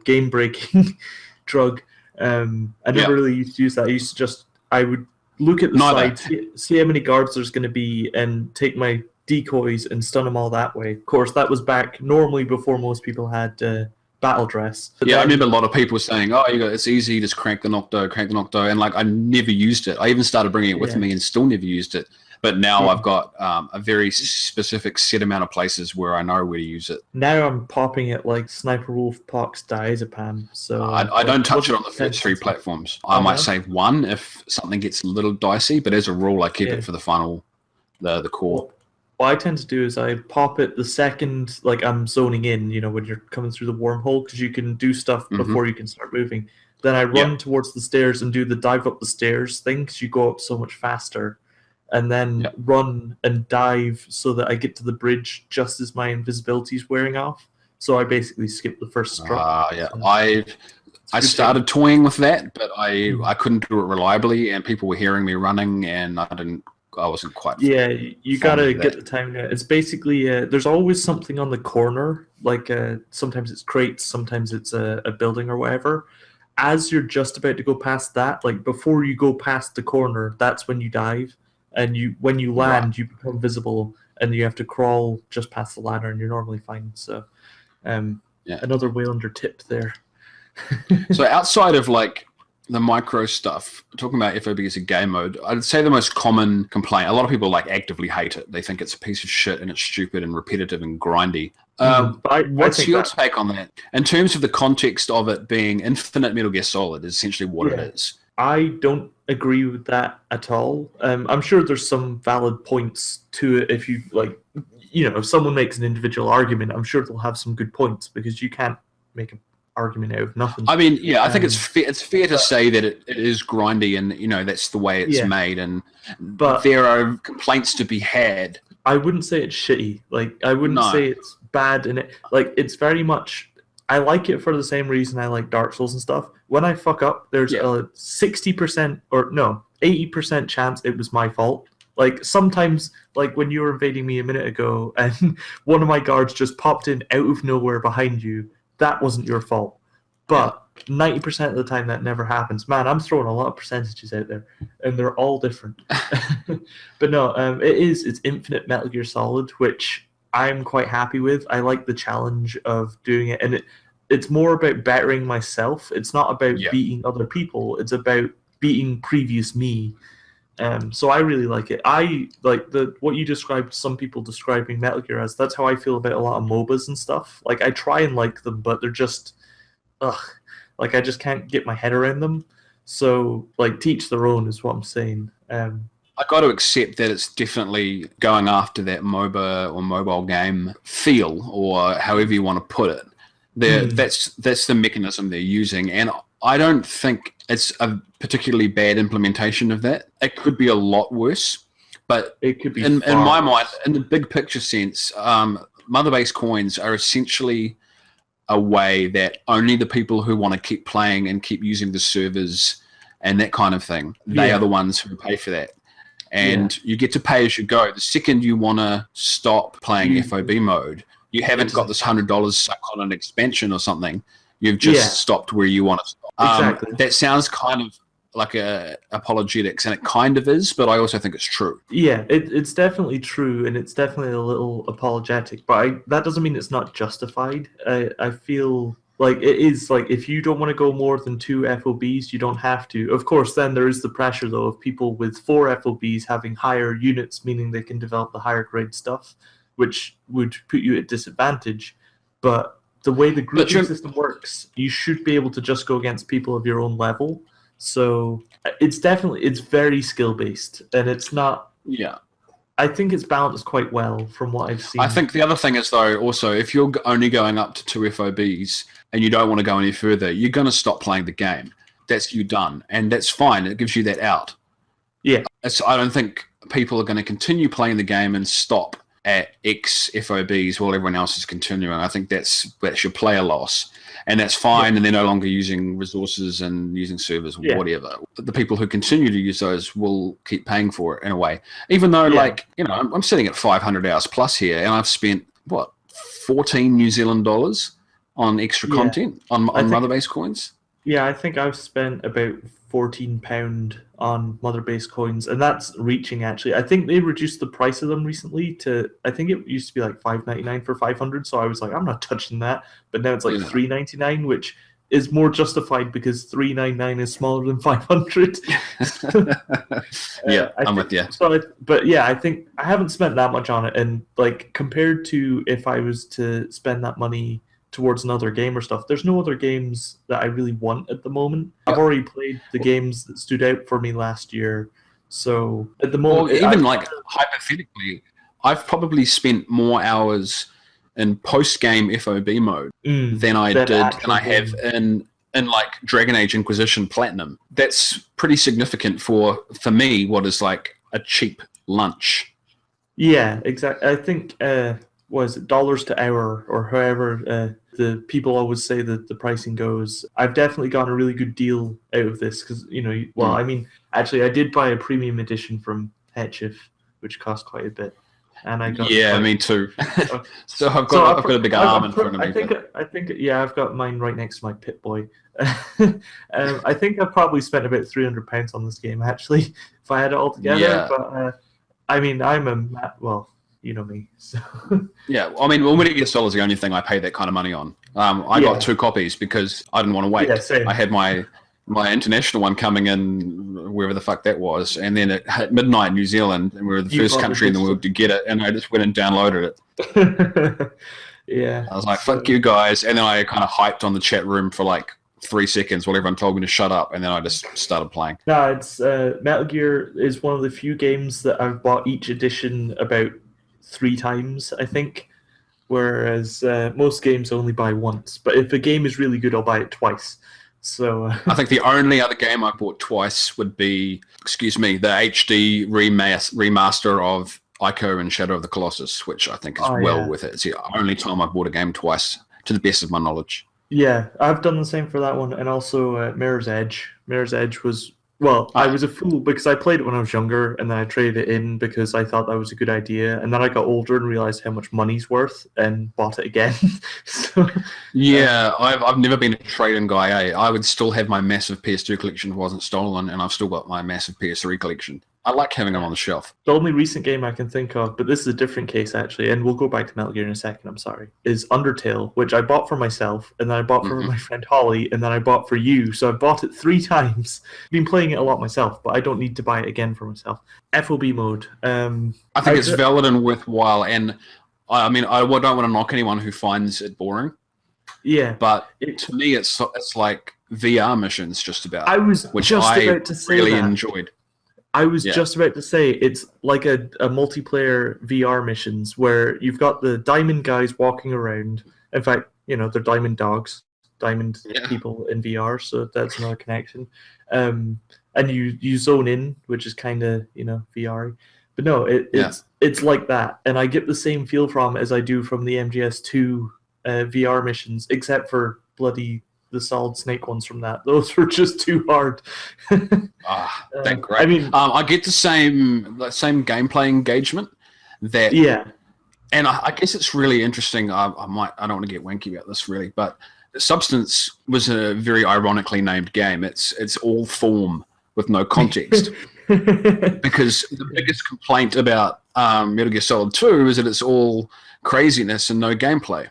B: game breaking drug. I never really used to use that. I would look at the side, see how many guards there's going to be, and take my decoys and stun them all that way. Of course, that was back normally before most people had battle dress. But
C: I remember a lot of people saying, "Oh, it's easy, just crank the nocto," and like I never used it. I even started bringing it with me and still never used it. But now I've got a very specific set amount of places where I know where to use it.
B: Now I'm popping it like Sniper Wolf pox diazepam. So
C: I don't touch it on the first 3 platforms. I might save 1 if something gets a little dicey, but as a rule, I keep it for the final, the core.
B: What I tend to do is I pop it the second, like, I'm zoning in, when you're coming through the wormhole, because you can do stuff before you can start moving. Then I run towards the stairs and do the dive up the stairs thing, because you go up so much faster. And then run and dive so that I get to the bridge just as my invisibility is wearing off. So I basically skip the first strut.
C: I started toying with that, but I couldn't do it reliably, and people were hearing me running, and I wasn't quite.
B: Yeah, you gotta get the timing. It's basically there's always something on the corner. Like sometimes it's crates, sometimes it's a building or whatever. As you're just about to go past that, like before you go past the corner, that's when you dive. And when you land, you become visible, and you have to crawl just past the ladder, and you're normally fine. So, another Waylander tip there.
C: So outside of like the micro stuff, talking about FOB as a game mode, I'd say the most common complaint, a lot of people like actively hate it. They think it's a piece of shit and it's stupid and repetitive and grindy. What's your take on that? In terms of the context of it being infinite Metal Gear Solid is essentially what it is.
B: I don't agree with that at all. I'm sure there's some valid points to it. If you if someone makes an individual argument, I'm sure they'll have some good points, because you can't make argument out of nothing.
C: I mean, yeah, I think it's fair to say that it is grindy, and that's the way it's made, but there are complaints to be had.
B: I wouldn't say it's shitty. Like, I wouldn't say it's bad, and it's very much. I like it for the same reason I like Dark Souls and stuff. When I fuck up, there's a 60% or no, 80% chance it was my fault. Like, sometimes, like when you were invading me a minute ago and one of my guards just popped in out of nowhere behind you, that wasn't your fault. But 90% of the time that never happens. Man, I'm throwing a lot of percentages out there, and they're all different. But no, it's Infinite Metal Gear Solid, which I'm quite happy with. I like the challenge of doing it, and it's more about bettering myself. It's not about beating other people. It's about beating previous me. So I really like it. I like what you described, some people describing Metal Gear as. That's how I feel about a lot of MOBAs and stuff. Like, I try and like them, but they're just, like, I just can't get my head around them. So, like, teach their own is what I'm saying.
C: I got to accept that it's definitely going after that MOBA or mobile game feel, or however you want to put it. That's the mechanism they're using, and I don't think it's a particularly bad implementation of that. It could be a lot worse, but
B: it could be
C: in my mind, in the big picture sense, mother base coins are essentially a way that only the people who want to keep playing and keep using the servers and that kind of thing, they are the ones who pay for that. And you get to pay as you go. The second you want to stop playing FOB mode, you haven't got this $100 stuck on an expansion or something. You've just stopped where you want to stop.
B: Exactly.
C: That sounds kind of like apologetics, and it kind of is, but I also think it's true.
B: Yeah, it's definitely true, and it's definitely a little apologetic, but that doesn't mean it's not justified. I feel like it is, like, if you don't want to go more than 2 FOBs, you don't have to. Of course, then there is the pressure, though, of people with 4 FOBs having higher units, meaning they can develop the higher grade stuff, which would put you at disadvantage. But the way the grouping system works, you should be able to just go against people of your own level. So it's very skill-based, and it's not...
C: Yeah.
B: I think it's balanced quite well from what I've seen.
C: I think the other thing is, though, also, if you're only going up to 2 FOBs and you don't want to go any further, you're going to stop playing the game. That's you done, and that's fine. It gives you that out.
B: Yeah.
C: I don't think people are going to continue playing the game and stop at X FOBs while everyone else is continuing. I think that's your player loss. And that's fine, and they're no longer using resources and using servers, whatever. The people who continue to use those will keep paying for it in a way. Even though, I'm sitting at 500 hours plus here, and I've spent, 14 New Zealand dollars on extra content, on Mother Base coins?
B: Yeah, I think I've spent about £14 on Mother Base coins, and that's reaching, actually. I think they reduced the price of them recently to, I think it used to be like $5.99 for 500, so I was like, I'm not touching that. But now it's like $3.99, which is more justified because $3.99 is smaller than 500.
C: I'm with you.
B: So, I think I haven't spent that much on it, and like compared to if I was to spend that money towards another game or stuff, there's no other games that I really want at the moment. I've already played the games that stood out for me last year, so at the moment,
C: hypothetically, I've probably spent more hours in post-game FOB mode than I have in like Dragon Age Inquisition Platinum. That's pretty significant for me, what is like a cheap lunch.
B: Yeah, exactly. I think was it dollars to hour or however the people always say that the pricing goes. I've definitely gotten a really good deal out of this because, I mean, actually I did buy a premium edition from Hetchif, which cost quite a bit. And I got
C: me too. So I've got a big arm in front of me.
B: I think I've got mine right next to my Pip-Boy. I think I've probably spent about £300 on this game, actually, if I had it all together.
C: Yeah.
B: But I mean, you know me. So.
C: Yeah, I mean, MetalGearSolid is the only thing I pay that kind of money on. I got 2 copies because I didn't want to wait.
B: Yeah, same.
C: I had my international one coming in wherever the fuck that was, and then at midnight in New Zealand, and we were the first country in the world to get it, and I just went and downloaded it.
B: Yeah.
C: I was like, fuck you guys, and then I kind of hyped on the chat room for like 3 seconds while everyone told me to shut up, and then I just started playing.
B: No, it's Metal Gear is one of the few games that I've bought each edition about 3 times, I think. whereas most games I only buy once. But if a game is really good, I'll buy it twice. So
C: I think the only other game I bought twice would be, the HD remaster of Ico and Shadow of the Colossus, which I think is worth it. It's the only time I bought a game twice, to the best of my knowledge.
B: Yeah, I've done the same for that one, and also Mirror's Edge. Mirror's Edge was, I was a fool because I played it when I was younger, and then I traded it in because I thought that was a good idea, and then I got older and realized how much money's worth and bought it again. So,
C: yeah, I've never been a trade-in guy. I would still have my massive PS2 collection if it wasn't stolen, and I've still got my massive PS3 collection. I like having them on the shelf.
B: The only recent game I can think of, but this is a different case actually, and we'll go back to Metal Gear in a second, I'm sorry, is Undertale, which I bought for myself, and then I bought for my friend Holly, and then I bought for you. So I bought it 3 times. I've been playing it a lot myself, but I don't need to buy it again for myself. FOB mode.
C: I think it's valid and worthwhile, and I mean, I don't want to knock anyone who finds it boring.
B: Yeah.
C: But to me, it's like VR missions just about.
B: I was
C: which
B: just
C: I
B: about to say
C: really
B: that.
C: enjoyed.
B: I was just about to say it's like a multiplayer VR missions where you've got the diamond guys walking around. In fact, they're diamond dogs, diamond people in VR, so that's another connection. And you zone in, which is kind of VR. But no, it's like that, and I get the same feel from it as I do from the MGS2 VR missions, except for bloody the Solid Snake ones from that. Those were just too hard.
C: That's great.
B: I mean,
C: I get the same gameplay engagement. And I guess it's really interesting. I don't want to get wanky about this really, but Substance was a very ironically named game. It's all form with no context. Because the biggest complaint about Metal Gear Solid 2 is that it's all craziness and no gameplay.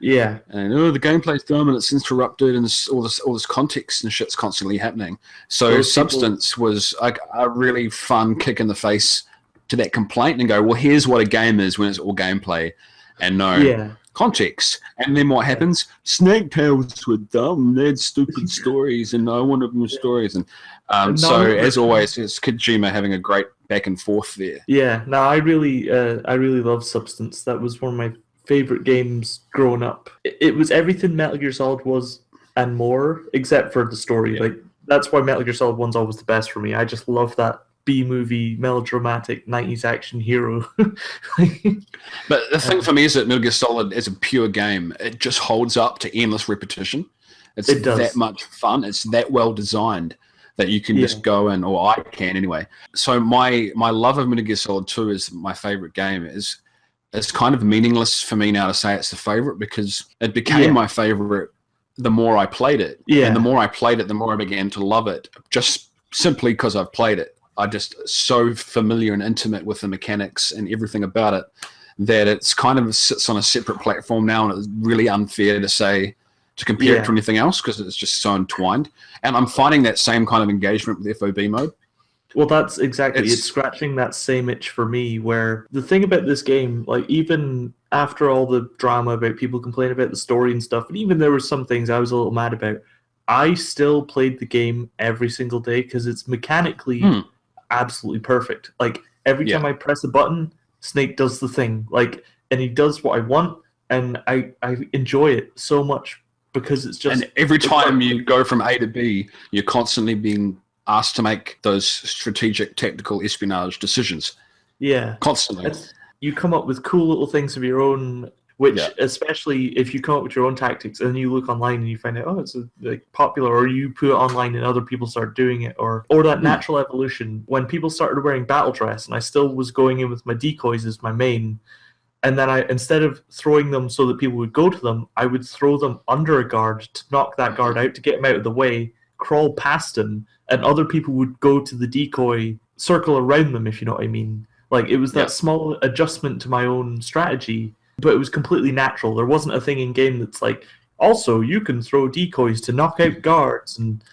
B: Yeah,
C: and the gameplay's dumb and it's interrupted and all this context and shit's constantly happening. So Substance was like a really fun kick in the face to that complaint and go, well, here's what a game is when it's all gameplay and no context. And then what happens? Snake Tales were dumb. They had stupid stories and no one of them was stories. And so as always, it's Kojima having a great back and forth there.
B: Yeah, no, I really love Substance. That was one of my favorite games growing up. It was everything Metal Gear Solid was and more, except for the story. Like that's why Metal Gear Solid 1's always the best for me. I just love that B-movie, melodramatic 90s action hero.
C: But the thing for me is that Metal Gear Solid is a pure game. It just holds up to endless repetition. It does. That much fun. It's that well designed that you can just go in, or I can anyway. So my love of Metal Gear Solid 2 is my favorite game. It's kind of meaningless for me now to say it's the favorite because it became my favorite the more I played it. Yeah. And the more I played it, the more I began to love it, just simply because I've played it. I just so familiar and intimate with the mechanics and everything about it that it's kind of sits on a separate platform now, and it's really unfair to compare it to anything else because it's just so entwined. And I'm finding that same kind of engagement with FOB mode.
B: Well, that's exactly it's scratching that same itch for me, where the thing about this game, like even after all the drama about people complaining about the story and stuff, and even there were some things I was a little mad about, I still played the game every single day because it's mechanically absolutely perfect. Like every time I press a button, Snake does the thing, like, and he does what I want, and I enjoy it so much because it's just. And
C: every time you go from A to B, you're constantly being asked to make those strategic, tactical espionage decisions. Yeah. Constantly.
B: You come up with cool little things of your own, which, especially if you come up with your own tactics and you look online and you find out, it's popular, or you put it online and other people start doing it, or that natural evolution. When people started wearing battle dress and I still was going in with my decoys as my main, and then instead of throwing them so that people would go to them, I would throw them under a guard to knock that guard out, to get him out of the way, crawl past him, and other people would go to the decoy, circle around them, if you know what I mean. Like, it was that small adjustment to my own strategy, but it was completely natural. There wasn't a thing in game that's like, also, you can throw decoys to knock out guards. And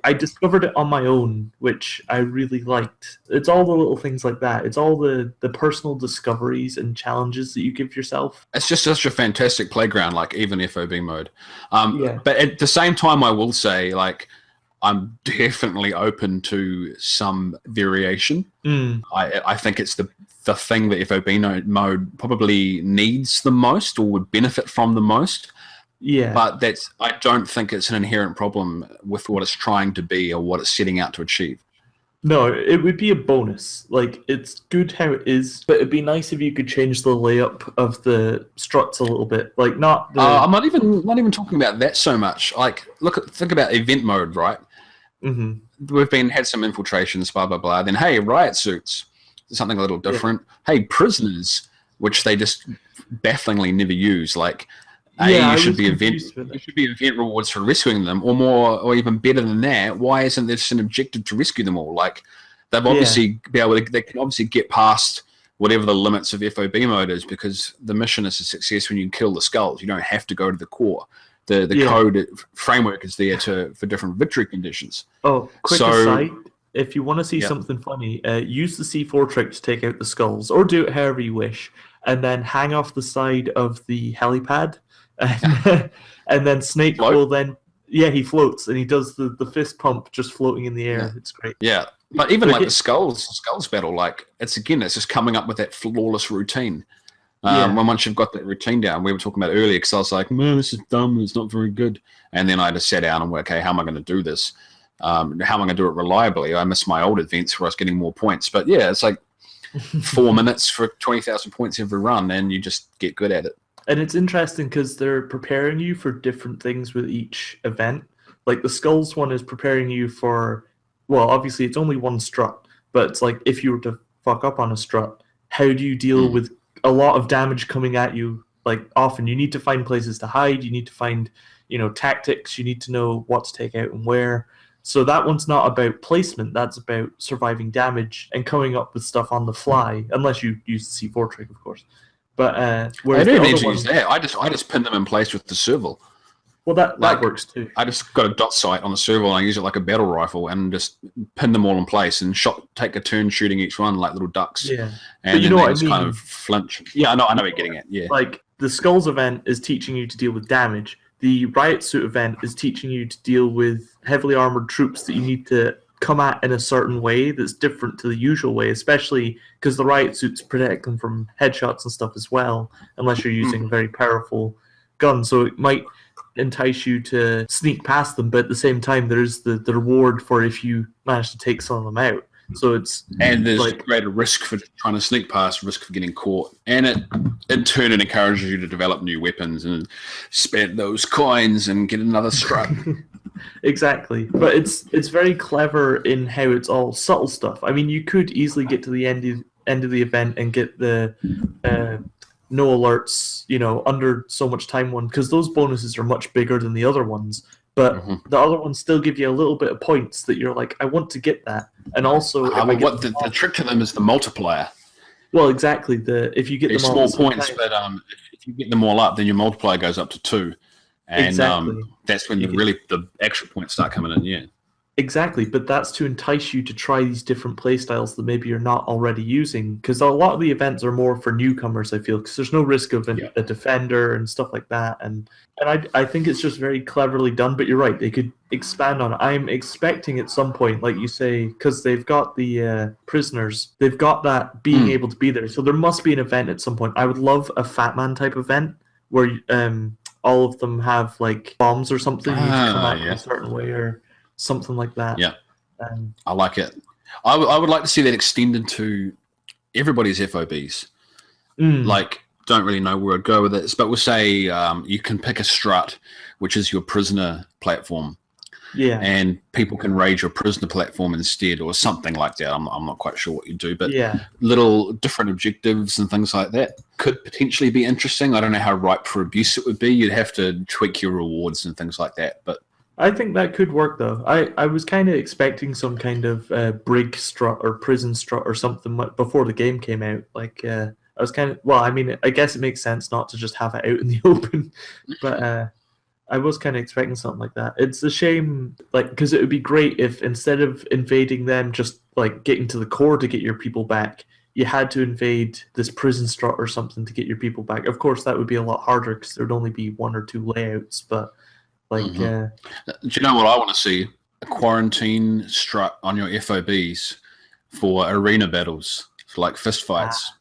B: I discovered it on my own, which I really liked. It's all the little things like that. It's all the personal discoveries and challenges that you give yourself.
C: It's just such a fantastic playground, like even FOB mode. But at the same time, I will say, like, I'm definitely open to some variation. I think it's the the thing that FOB mode probably needs the most or would benefit from the most.
B: Yeah.
C: But I don't think it's an inherent problem with what it's trying to be or what it's setting out to achieve.
B: No, it would be a bonus. Like, it's good how it is, but it'd be nice if you could change the layup of the struts a little bit. Like, not the...
C: I'm not even talking about that so much. Like, think about event mode, right?
B: Mm-hmm.
C: We've had some infiltrations, blah, blah, blah. Then, hey, riot suits, something a little different. Yeah. Hey, prisoners, which they just bafflingly never use. Like, you should be event rewards for rescuing them, or more, or even better than that. Why isn't there just an objective to rescue them all? Like, they can obviously get past whatever the limits of FOB mode is, because the mission is a success when you kill the skulls. You don't have to go to the core. The code framework is there for different victory conditions.
B: Oh, quick aside, if you want to see something funny, use the C4 trick to take out the skulls, or do it however you wish, and then hang off the side of the helipad. And then Snake will then he floats, and he does the fist pump just floating in the air. It's great.
C: Yeah, but even like the skulls battle, like it's just coming up with that flawless routine. Once you've got that routine down, we were talking about earlier, because I was like, man, this is dumb, it's not very good. And then I just sat down and went, okay, how am I going to do this? How am I going to do it reliably? I missed my old events where I was getting more points, but yeah, it's like 4 minutes for 20,000 points every run, and you just get good at it.
B: And it's interesting because they're preparing you for different things with each event. Like the skulls one is preparing you for, well, obviously it's only one strut, but it's like if you were to fuck up on a strut, how do you deal with a lot of damage coming at you? Like often you need to find places to hide, you need to find, tactics, you need to know what to take out and where. So that one's not about placement, that's about surviving damage and coming up with stuff on the fly, unless you use the C4 trick, of course. But
C: I don't even need to use that. I just pin them in place with the serval.
B: Well, that works too.
C: I just got a dot sight on the serval, and I use it like a battle rifle, and just pin them all in place and take a turn shooting each one like little ducks.
B: Yeah,
C: and then they just kind of flinch. Yeah, I know what you're getting at. Yeah,
B: like the skulls event is teaching you to deal with damage. The riot suit event is teaching you to deal with heavily armored troops that you need to come at in a certain way that's different to the usual way, especially because the riot suits protect them from headshots and stuff as well, unless you're using a very powerful gun. So it might entice you to sneak past them, but at the same time there's the reward for if you manage to take some of them out. So
C: there's like greater risk for trying to sneak past, risk for getting caught, and it in turn it encourages you to develop new weapons and spend those coins and get another strut.
B: Exactly, but it's very clever in how it's all subtle stuff. I mean, you could easily get to the end of the event and get the no alerts, under so much time one, because those bonuses are much bigger than the other ones. But the other ones still give you a little bit of points that you're like, I want to get that. And also,
C: the trick to them is the multiplier.
B: Well, exactly. If you get them all
C: small points, but if you get them all up, then your multiplier goes up to 2, and
B: exactly.
C: That's when the extra points start coming in. Yeah.
B: Exactly, but that's to entice you to try these different playstyles that maybe you're not already using, because a lot of the events are more for newcomers, I feel, because there's no risk of a defender and stuff like that, and I think it's just very cleverly done, but you're right, they could expand on it. I'm expecting at some point, like you say, because they've got the prisoners, they've got that being able to be there, so there must be an event at some point. I would love a Fat Man type event where all of them have like bombs or something, you need to come out in a certain way, or something like that.
C: Yeah, I like it. I would like to see that extended to everybody's FOBs. Like, don't really know where I'd go with this, but we'll say you can pick a strut, which is your prisoner platform. Yeah. And people can raid your prisoner platform instead, or something like that. I'm not quite sure what you do, but little different objectives and things like that could potentially be interesting. I don't know how ripe for abuse it would be. You'd have to tweak your rewards and things like that, but
B: I think that could work, though. I was kind of expecting some kind of brig strut or prison strut or something before the game came out. Like, I was kind of, well, I mean, I guess it makes sense not to just have it out in the open, but I was kind of expecting something like that. It's a shame, like, because it would be great if instead of invading them, just like getting to the core to get your people back, you had to invade this prison strut or something to get your people back. Of course, that would be a lot harder because there'd only be 1 or 2 layouts, but like, do
C: you know what I want to see? A quarantine strut on your FOBs for arena battles, for like fist fights.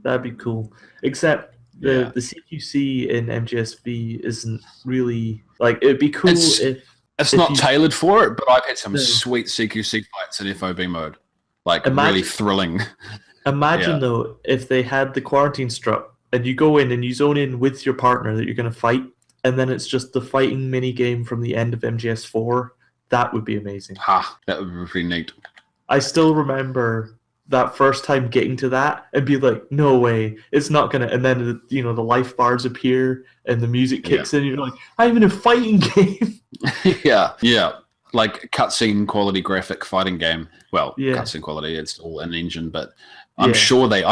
B: That'd be cool. Except the CQC in MGS V isn't really like it'd be cool
C: It's
B: if
C: not
B: you
C: tailored for it, but I've had some
B: No.
C: sweet CQC fights in FOB mode, like
B: Imagine-
C: really thrilling.
B: imagine
C: Yeah.
B: though if they had the quarantine strut and you go in and you zone in with your partner that you're going to fight, and then it's just the fighting mini game from the end of MGS4. That would be amazing.
C: That would be pretty neat.
B: I still remember that first time getting to that and be like, no way, it's not gonna. And then the life bars appear and the music kicks in. And you're like, I'm in a fighting game.
C: yeah, like cutscene quality graphic fighting game. Well,
B: Yeah.
C: cutscene quality, it's all in engine, but I'm sure they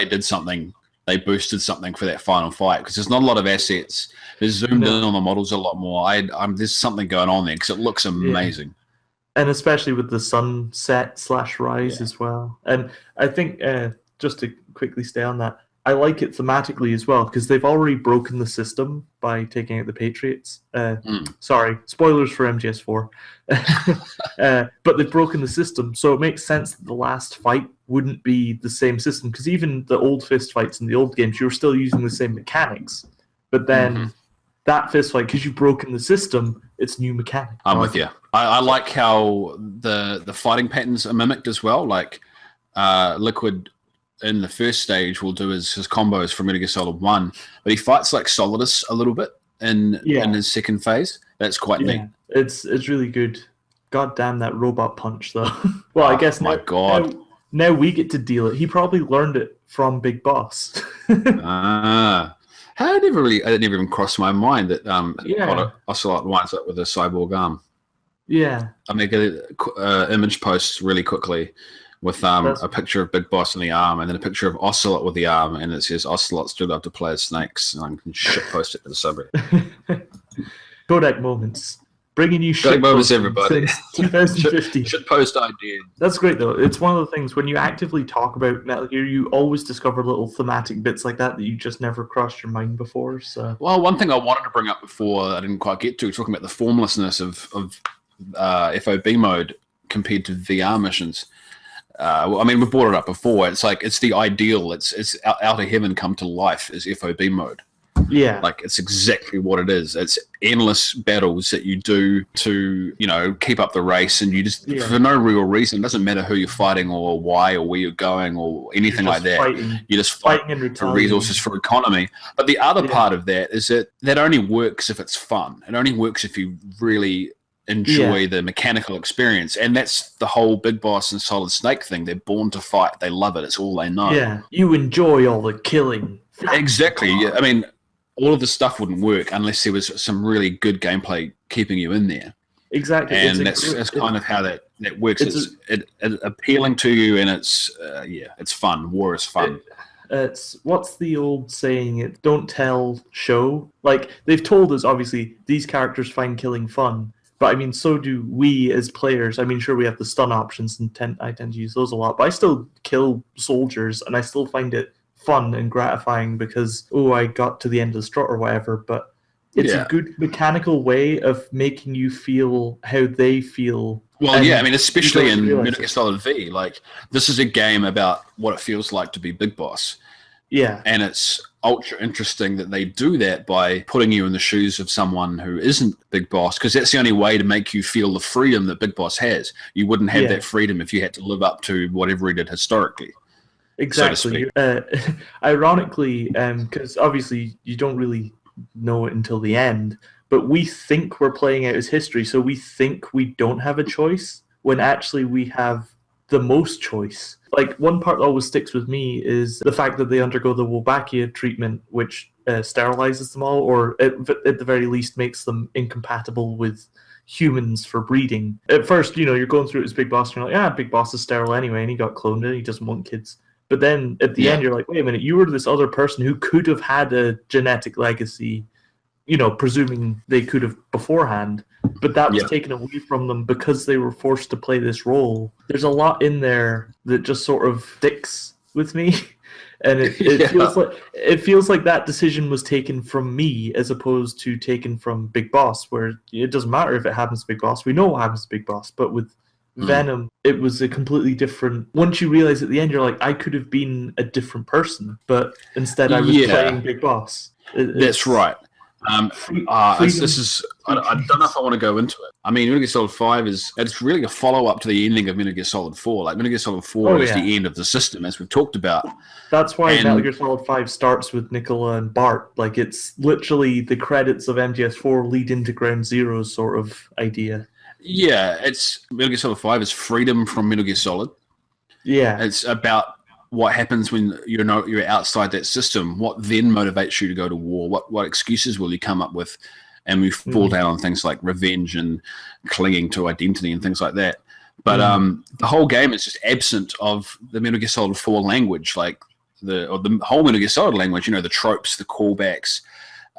C: did something. They boosted something for that final fight because there's not a lot of assets. They zoomed in on the models a lot more. There's something going on there because it looks amazing.
B: And especially with the sunset/rise as well. And I think, just to quickly stay on that, I like it thematically as well because they've already broken the system by taking out the Patriots. Sorry, spoilers for MGS4. But they've broken the system, so it makes sense that the last fight wouldn't be the same system because even the old fist fights in the old games, you were still using the same mechanics. But then that fist fight, because you've broken the system, it's new mechanics.
C: I'm with you. I like how the fighting patterns are mimicked as well. Like Liquid in the first stage will do his combos from MetalGearSolid 1, but he fights like Solidus a little bit in his second phase. That's quite neat.
B: It's really good. God damn that robot punch though. Well, I guess now we get to deal it. He probably learned it from Big Boss.
C: It never even crossed my mind that Ocelot winds up with a cyborg arm.
B: Yeah.
C: I make an image post really quickly with a picture of Big Boss in the arm and then a picture of Ocelot with the arm, and it says Ocelot stood up to play as snakes, and I can shit post it to the subreddit.
B: CODEC Moments. Bringing you
C: CODEC Moments, everybody.
B: 2015.
C: Shit post idea.
B: That's great though. It's one of the things when you actively talk about Metal Gear, you always discover little thematic bits like that you just never crossed your mind before. So,
C: well, one thing I wanted to bring up before I didn't quite get to, talking about the formlessness of FOB mode compared to VR missions. I mean, we brought it up before. It's like it's the ideal. It's out of heaven come to life is FOB mode.
B: Yeah,
C: like it's exactly what it is. It's endless battles that you do to keep up the race, and you just for no real reason. It doesn't matter who you're fighting or why or where you're going or anything like that. You're just fighting for resources for economy. But the other part of that is that only works if it's fun. It only works if you really enjoy the mechanical experience, and that's the whole Big Boss and Solid Snake thing. They're born to fight. They love it. It's all they know.
B: Yeah, you enjoy all the killing.
C: Exactly. Yeah. I mean, all of the stuff wouldn't work unless there was some really good gameplay keeping you in there.
B: Exactly.
C: And that's kind of how that works. It's appealing to you, and it's fun. War is fun.
B: It's what's the old saying? Don't tell, show. Like they've told us, obviously, these characters find killing fun. But I mean, so do we as players. I mean, sure, we have the stun options, and I tend to use those a lot. But I still kill soldiers, and I still find it fun and gratifying because I got to the end of the strut or whatever. But it's a good mechanical way of making you feel how they feel. Well,
C: I mean, especially in MetalGearSolid V, like this is a game about what it feels like to be Big Boss.
B: Yeah,
C: and it's ultra interesting that they do that by putting you in the shoes of someone who isn't Big Boss, because that's the only way to make you feel the freedom that Big Boss has. You wouldn't have that freedom if you had to live up to whatever he did historically.
B: Exactly. So ironically, because obviously you don't really know it until the end, but we think we're playing out his history, so we think we don't have a choice when actually we have the most choice. Like one part that always sticks with me is the fact that they undergo the Wolbachia treatment, which sterilizes them all, or at the very least makes them incompatible with humans for breeding. At first, you're going through it as Big Boss, and you're like, Big Boss is sterile anyway, and he got cloned, and he doesn't want kids. But then at the end, you're like, wait a minute, you were this other person who could have had a genetic legacy, presuming they could have beforehand, but that was taken away from them because they were forced to play this role. There's a lot in there that just sort of sticks with me, and it feels like that decision was taken from me as opposed to taken from Big Boss, where it doesn't matter if it happens to Big Boss. We know what happens to Big Boss, but with Venom, it was a completely different. Once you realize at the end, you're like, I could have been a different person, but instead I was playing Big Boss.
C: That's right.
B: Freedom.
C: This is. I don't know if I want to go into it. I mean, Metal Gear Solid 5 it's really a follow up to the ending of Metal Gear Solid 4. Like Metal Gear Solid 4 is the end of the system, as we've talked about.
B: That's why Metal Gear Solid 5 starts with Nicola and Bart. Like it's literally the credits of MGS 4 lead into Ground Zero sort of idea.
C: Yeah, it's Metal Gear Solid 5 is freedom from Metal Gear Solid.
B: Yeah,
C: it's about what happens when you're outside that system. What then motivates you to go to war? What excuses will you come up with? And we fall down on things like revenge and clinging to identity and things like that. But the whole game is just absent of the Metal Gear Solid 4 language, like the whole Metal Gear Solid language. The tropes, the callbacks,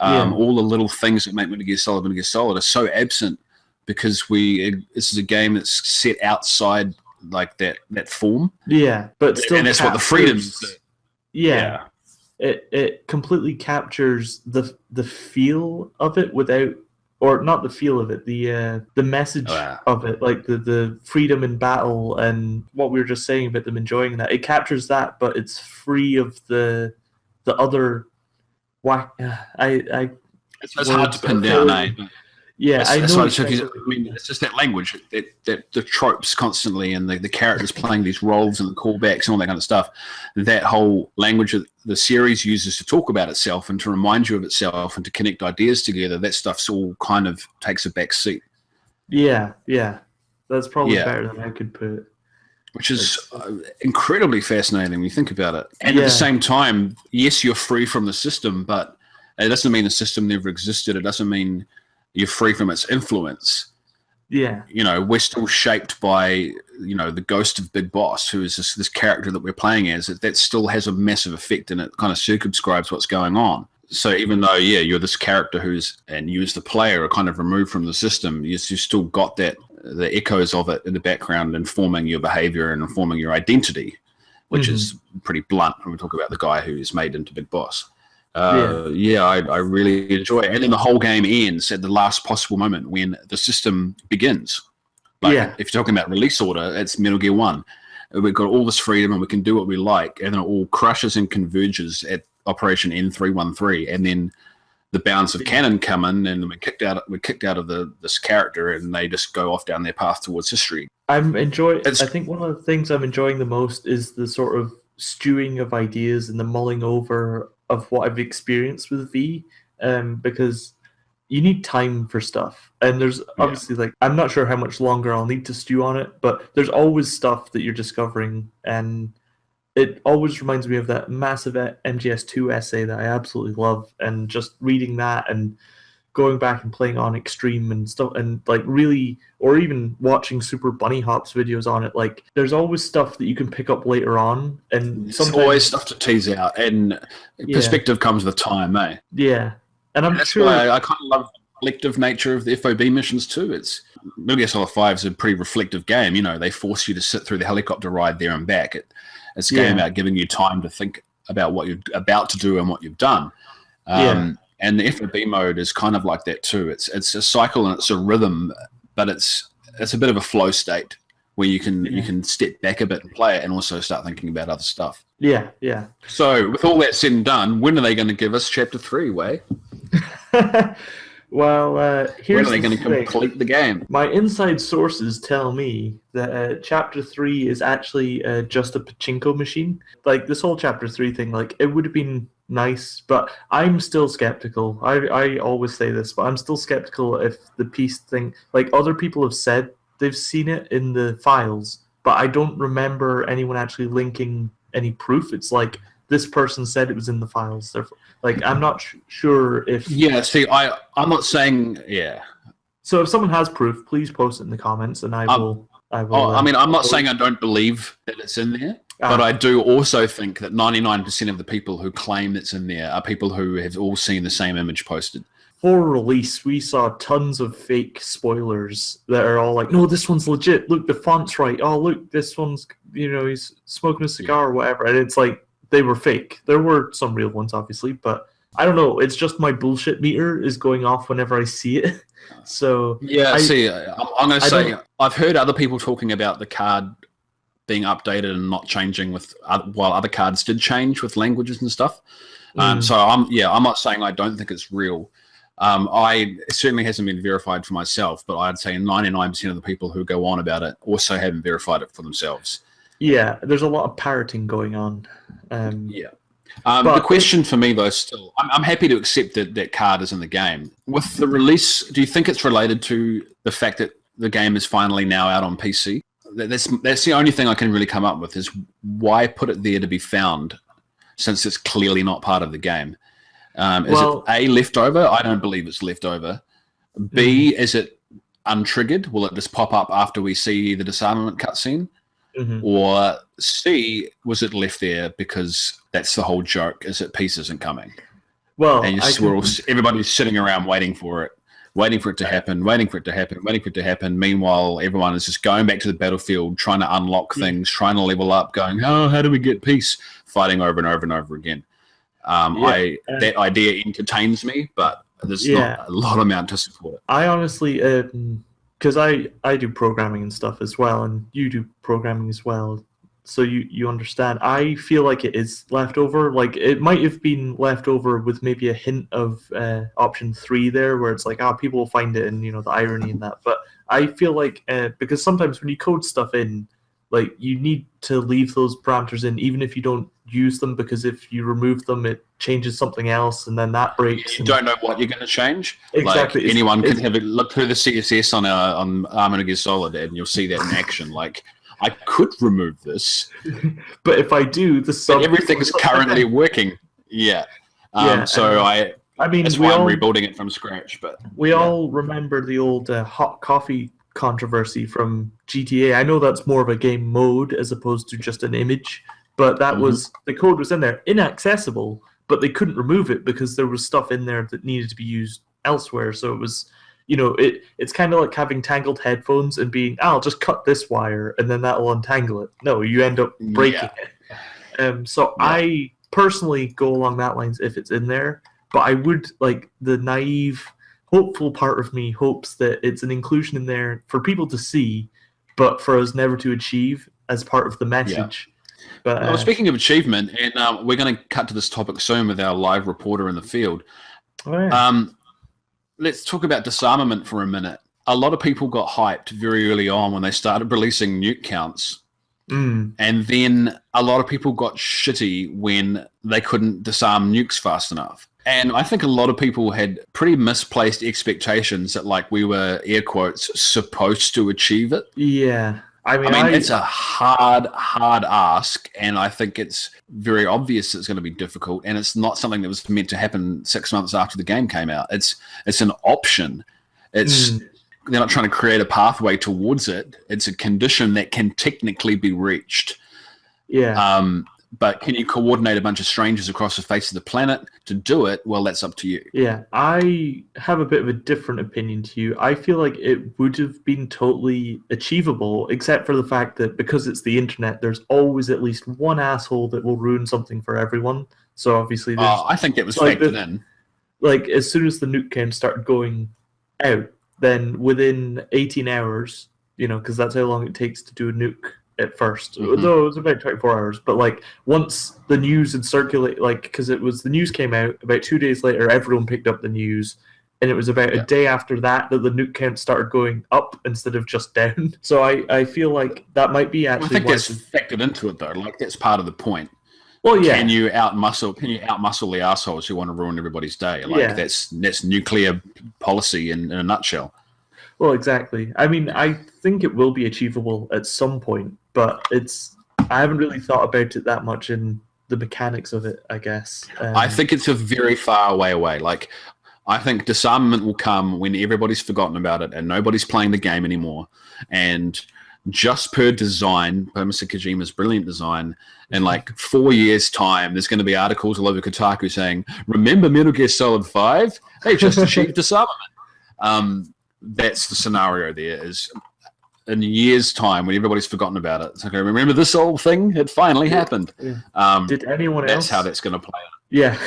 C: all the little things that make Metal Gear Solid are so absent because this is a game that's set outside like that form.
B: Yeah, but still,
C: and that's what the freedoms.
B: Yeah. It completely captures the feel of it without, or not the feel of it, the message of it, like the freedom in battle and what we were just saying about them enjoying that. It captures that, but it's free of the other whack.
C: It's hard to pin down, eh?
B: Yeah, I know.
C: It's just that language, that the tropes constantly, and the characters playing these roles and the callbacks and all that kind of stuff. That whole language that the series uses to talk about itself and to remind you of itself and to connect ideas together. That stuff's all kind of takes a back seat.
B: Yeah, that's probably better than I could put it.
C: Which is incredibly fascinating when you think about it. And at the same time, yes, you're free from the system, but it doesn't mean the system never existed. It doesn't mean you're free from its influence.
B: Yeah.
C: We're still shaped by, the ghost of Big Boss, who is this character that we're playing as. That still has a massive effect, and it kind of circumscribes what's going on. So even though, you're this character and you as the player are kind of removed from the system, you still got the echoes of it in the background informing your behavior and informing your identity, which is pretty blunt when we talk about the guy who is made into Big Boss. I really enjoy it. And then the whole game ends at the last possible moment when the system begins. If you're talking about release order, it's Metal Gear 1. We've got all this freedom and we can do what we like, and then it all crushes and converges at Operation N313, and then the bounds of canon come in, and we're kicked out of this character, and they just go off down their path towards history. I
B: think one of the things I'm enjoying the most is the sort of stewing of ideas and the mulling over of what I've experienced with V, because you need time for stuff, and there's obviously I'm not sure how much longer I'll need to stew on it, but there's always stuff that you're discovering, and it always reminds me of that massive MGS2 essay that I absolutely love, and just reading that and going back and playing on Extreme and stuff, and really, or even watching Super Bunny Hops videos on it, there's always stuff that you can pick up later on, and
C: there's always stuff to tease out, and perspective comes with time, eh?
B: Yeah, and
C: that's sure why I kind of love the reflective nature of the FOB missions too. It's Metal Gear Solid 5 is a pretty reflective game. They force you to sit through the helicopter ride there and back. It's a game about giving you time to think about what you're about to do and what you've done. And the FOB mode is kind of like that too. It's a cycle and it's a rhythm, but it's a bit of a flow state where you can step back a bit and play it, and also start thinking about other stuff. Yeah. So with all that said and done, when are they going to give us Chapter 3, Way?
B: Well, here's
C: when are they going to complete the game?
B: My inside sources tell me that Chapter 3 is actually just a pachinko machine. This whole Chapter 3 thing, it would have been nice, but I'm still skeptical. I always say this, but I'm still skeptical if the piece thing, other people have said they've seen it in the files, but I don't remember anyone actually linking any proof. It's this person said it was in the files. Therefore, I'm not sure if...
C: Yeah, see, I'm not saying... Yeah.
B: So if someone has proof, please post it in the comments, and I will...
C: I'm not saying I don't believe that it's in there, but I do also think that 99% of the people who claim it's in there are people who have all seen the same image posted.
B: For release, we saw tons of fake spoilers that are all no, this one's legit. Look, the font's right. Oh, look, this one's, he's smoking a cigar or whatever. And it's they were fake. There were some real ones, obviously, but I don't know. It's just my bullshit meter is going off whenever I see it. So
C: yeah, I'm going to say I've heard other people talking about the card being updated and not changing while other cards did change with languages and stuff. So I'm not saying I don't think it's real. It certainly hasn't been verified for myself, but I'd say 99% of the people who go on about it also haven't verified it for themselves.
B: Yeah, there's a lot of parroting going on.
C: The question for me, though, still, I'm happy to accept that card is in the game. With the release, do you think it's related to the fact that the game is finally now out on PC? That's the only thing I can really come up with is why put it there to be found, since it's clearly not part of the game. Is it A, leftover? I don't believe it's leftover. B, is it untriggered? Will it just pop up after we see the disarmament cutscene? Or C, was it left there because that's the whole joke, is that peace isn't coming?
B: Well,
C: and everybody's sitting around waiting for it to happen, waiting for it to happen. Meanwhile, everyone is just going back to the battlefield, trying to unlock things, trying to level up, going, oh, how do we get peace? Fighting over and over and over again. That idea entertains me, but there's not a lot amount to support it.
B: I honestly, because I do programming and stuff as well, and you do programming as well, so you understand. I feel like it is left over. Like, it might have been left over with maybe a hint of option 3 there, where it's like, people will find it, and the irony in that. But I feel like because sometimes when you code stuff in, like, you need to leave those parameters in, even if you don't use them, because if you remove them, it changes something else, and then that breaks.
C: You don't know what you're going to change.
B: Exactly.
C: Like, anyone can have a look through the CSS on MetalGearSolid, and you'll see that in action. Like, I could remove this,
B: but if I do,
C: everything is currently working. Yeah. So I mean, that's why I'm rebuilding it from scratch. But
B: we all remember the old hot coffee controversy from GTA. I know that's more of a game mode as opposed to just an image, but that was the code was in there, inaccessible, but they couldn't remove it because there was stuff in there that needed to be used elsewhere. So it was, it's kind of like having tangled headphones and being, I'll just cut this wire and then that'll untangle it. No, you end up breaking it. I personally go along that lines if it's in there, but I would, like, the naive, hopeful part of me hopes that it's an inclusion in there for people to see, but for us never to achieve as part of the message. But
C: speaking of achievement, and we're going to cut to this topic soon with our live reporter in the field. Let's talk about disarmament for a minute. A lot of people got hyped very early on when they started releasing nuke counts. And then a lot of people got shitty when they couldn't disarm nukes fast enough. And I think a lot of people had pretty misplaced expectations that, like, we were, air quotes, supposed to achieve it.
B: Yeah. I mean,
C: it's a hard ask, and I think it's very obvious it's going to be difficult, and it's not something that was meant to happen 6 months after the game came out. It's an option. They're not trying to create a pathway towards it. It's a condition that can technically be reached.
B: Yeah.
C: But can you coordinate a bunch of strangers across the face of the planet to do it? Well, that's up to you.
B: Yeah, I have a bit of a different opinion to you. I feel like it would have been totally achievable, except for the fact that because it's the internet, there's always at least one asshole that will ruin something for everyone. So obviously
C: I think it was factored in.
B: Like, as soon as the nuke count started going out, then within 18 hours, because that's how long it takes to do a nuke at first, though it was about 24 hours, but like once the news had circulated, like, because the news came out about 2 days later, everyone picked up the news, and it was about a day after that the nuke count started going up instead of just down. So I feel like that might be actually.
C: I think that's factored into it though. Like, that's part of the point.
B: Well, yeah.
C: Can you outmuscle the assholes who want to ruin everybody's day? Like, that's nuclear policy in a nutshell.
B: Well, exactly. I mean, I think it will be achievable at some point, but I haven't really thought about it that much in the mechanics of it, I guess.
C: I think it's a very far away. Like, I think disarmament will come when everybody's forgotten about it and nobody's playing the game anymore. And just per design, per Mr. Kojima's brilliant design, in like 4 years' time, there's going to be articles all over Kotaku saying, remember Metal Gear Solid 5? They just achieved disarmament. That's the scenario there. Is in years' time when everybody's forgotten about it. It's like, remember this old thing? It finally happened.
B: Yeah. Did anyone else?
C: That's how that's going to play out.
B: Yeah,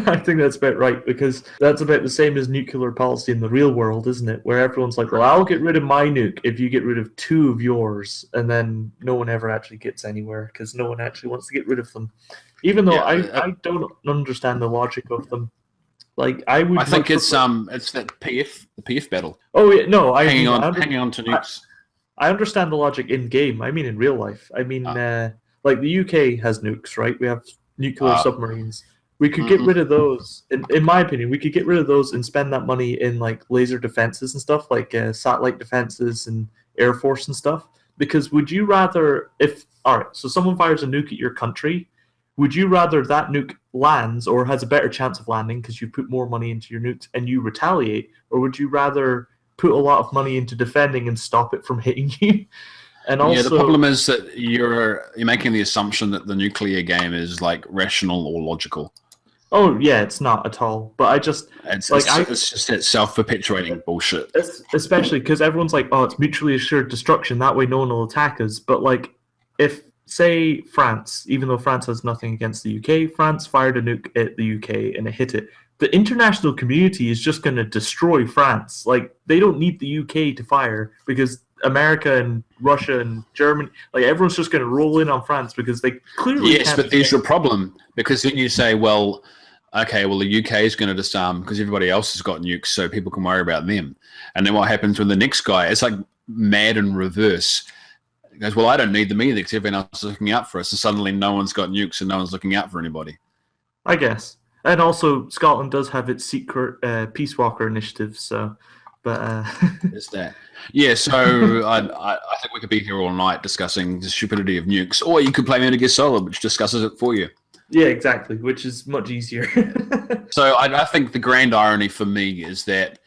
B: I think that's about right, because that's about the same as nuclear policy in the real world, isn't it? Where everyone's like, well, I'll get rid of my nuke if you get rid of 2 of yours, and then no one ever actually gets anywhere because no one actually wants to get rid of them. Even though I don't understand the logic of them. Like I think
C: it's that the PF battle.
B: Oh yeah, no,
C: hanging on to nukes.
B: I understand the logic in game. I mean in real life. I mean like the UK has nukes, right? We have nuclear submarines. We could get rid of those. In my opinion, we could get rid of those and spend that money in like laser defenses and stuff, like satellite defenses and Air Force and stuff. Because would you rather, so someone fires a nuke at your country, would you rather that nuke lands or has a better chance of landing because you put more money into your nukes and you retaliate, or would you rather put a lot of money into defending and stop it from hitting you? And also,
C: the problem is that you're making the assumption that the nuclear game is like rational or logical.
B: Oh yeah, it's not at all. But it's
C: just that self-perpetuating bullshit.
B: Especially because everyone's like, "Oh, it's mutually assured destruction. That way, no one will attack us." But like, if say France, even though France has nothing against the UK, France fired a nuke at the UK and it hit it, the international community is just going to destroy France. Like they don't need the UK to fire because America and Russia and Germany, like everyone's just going to roll in on France because they clearly.
C: Yes, but there's your problem because then you say, well. Okay, well, the UK is going to disarm because everybody else has got nukes, so people can worry about them. And then what happens when the next guy, it's like mad in reverse. He goes, well, I don't need them either because everyone else is looking out for us. And suddenly no one's got nukes and no one's looking out for anybody.
B: I guess. And also, Scotland does have its secret Peace Walker initiative, so... But
C: Is that? Yeah, so I think we could be here all night discussing the stupidity of nukes, or you could play MetalGearSolid, which discusses it for you.
B: Yeah, exactly, which is much easier.
C: So I think the grand irony for me is that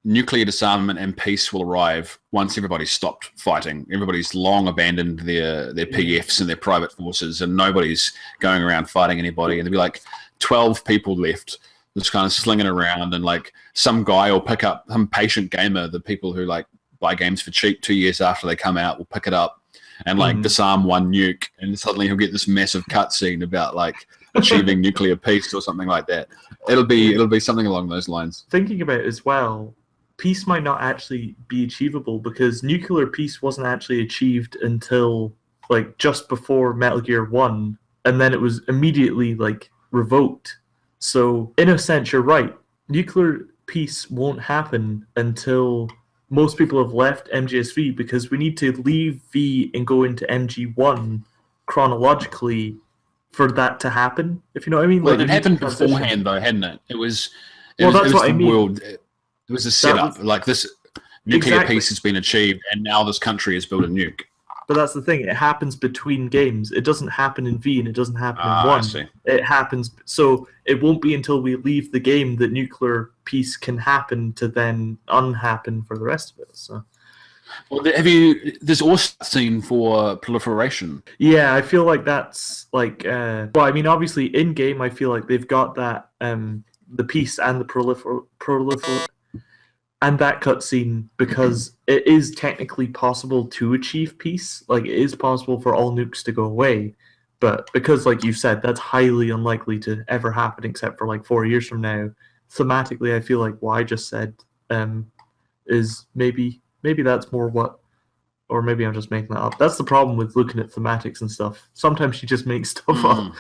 C: nuclear disarmament and peace will arrive once everybody's stopped fighting. Everybody's long abandoned their PFs and their private forces, and nobody's going around fighting anybody. And there'll be like 12 people left just kind of slinging around, and like some guy will pick up, some patient gamer, the people who like buy games for cheap 2 years after they come out will pick it up and like disarm one nuke, and suddenly he'll get this massive cutscene about like achieving nuclear peace or something like that. It'll be something along those lines.
B: Thinking about it as well, peace might not actually be achievable because nuclear peace wasn't actually achieved until like just before Metal Gear 1, and then it was immediately like revoked. So in a sense, you're right. Nuclear peace won't happen until most people have left MGS V, because we need to leave V and go into MG1 chronologically for that to happen, if you know what I mean.
C: Well,
B: like,
C: it happened beforehand, though, hadn't it? It was a setup. Like this nuclear peace has been achieved, and now this country has built a nuke.
B: But that's the thing. It happens between games. It doesn't happen in V, and it doesn't happen in 1.
C: I see.
B: It happens. So it won't be until we leave the game that nuclear peace can happen to then unhappen for the rest of it. So.
C: Well, there's also a scene for proliferation.
B: Yeah, I feel like that's like, well, I mean, obviously in game, I feel like they've got that, the peace and the proliferation and that cutscene, because it is technically possible to achieve peace. Like, it is possible for all nukes to go away, but because, like you said, that's highly unlikely to ever happen except for like 4 years from now. Thematically, I feel like what I just said is maybe that's more what, or maybe I'm just making that up. That's the problem with looking at thematics and stuff. Sometimes you just make stuff up.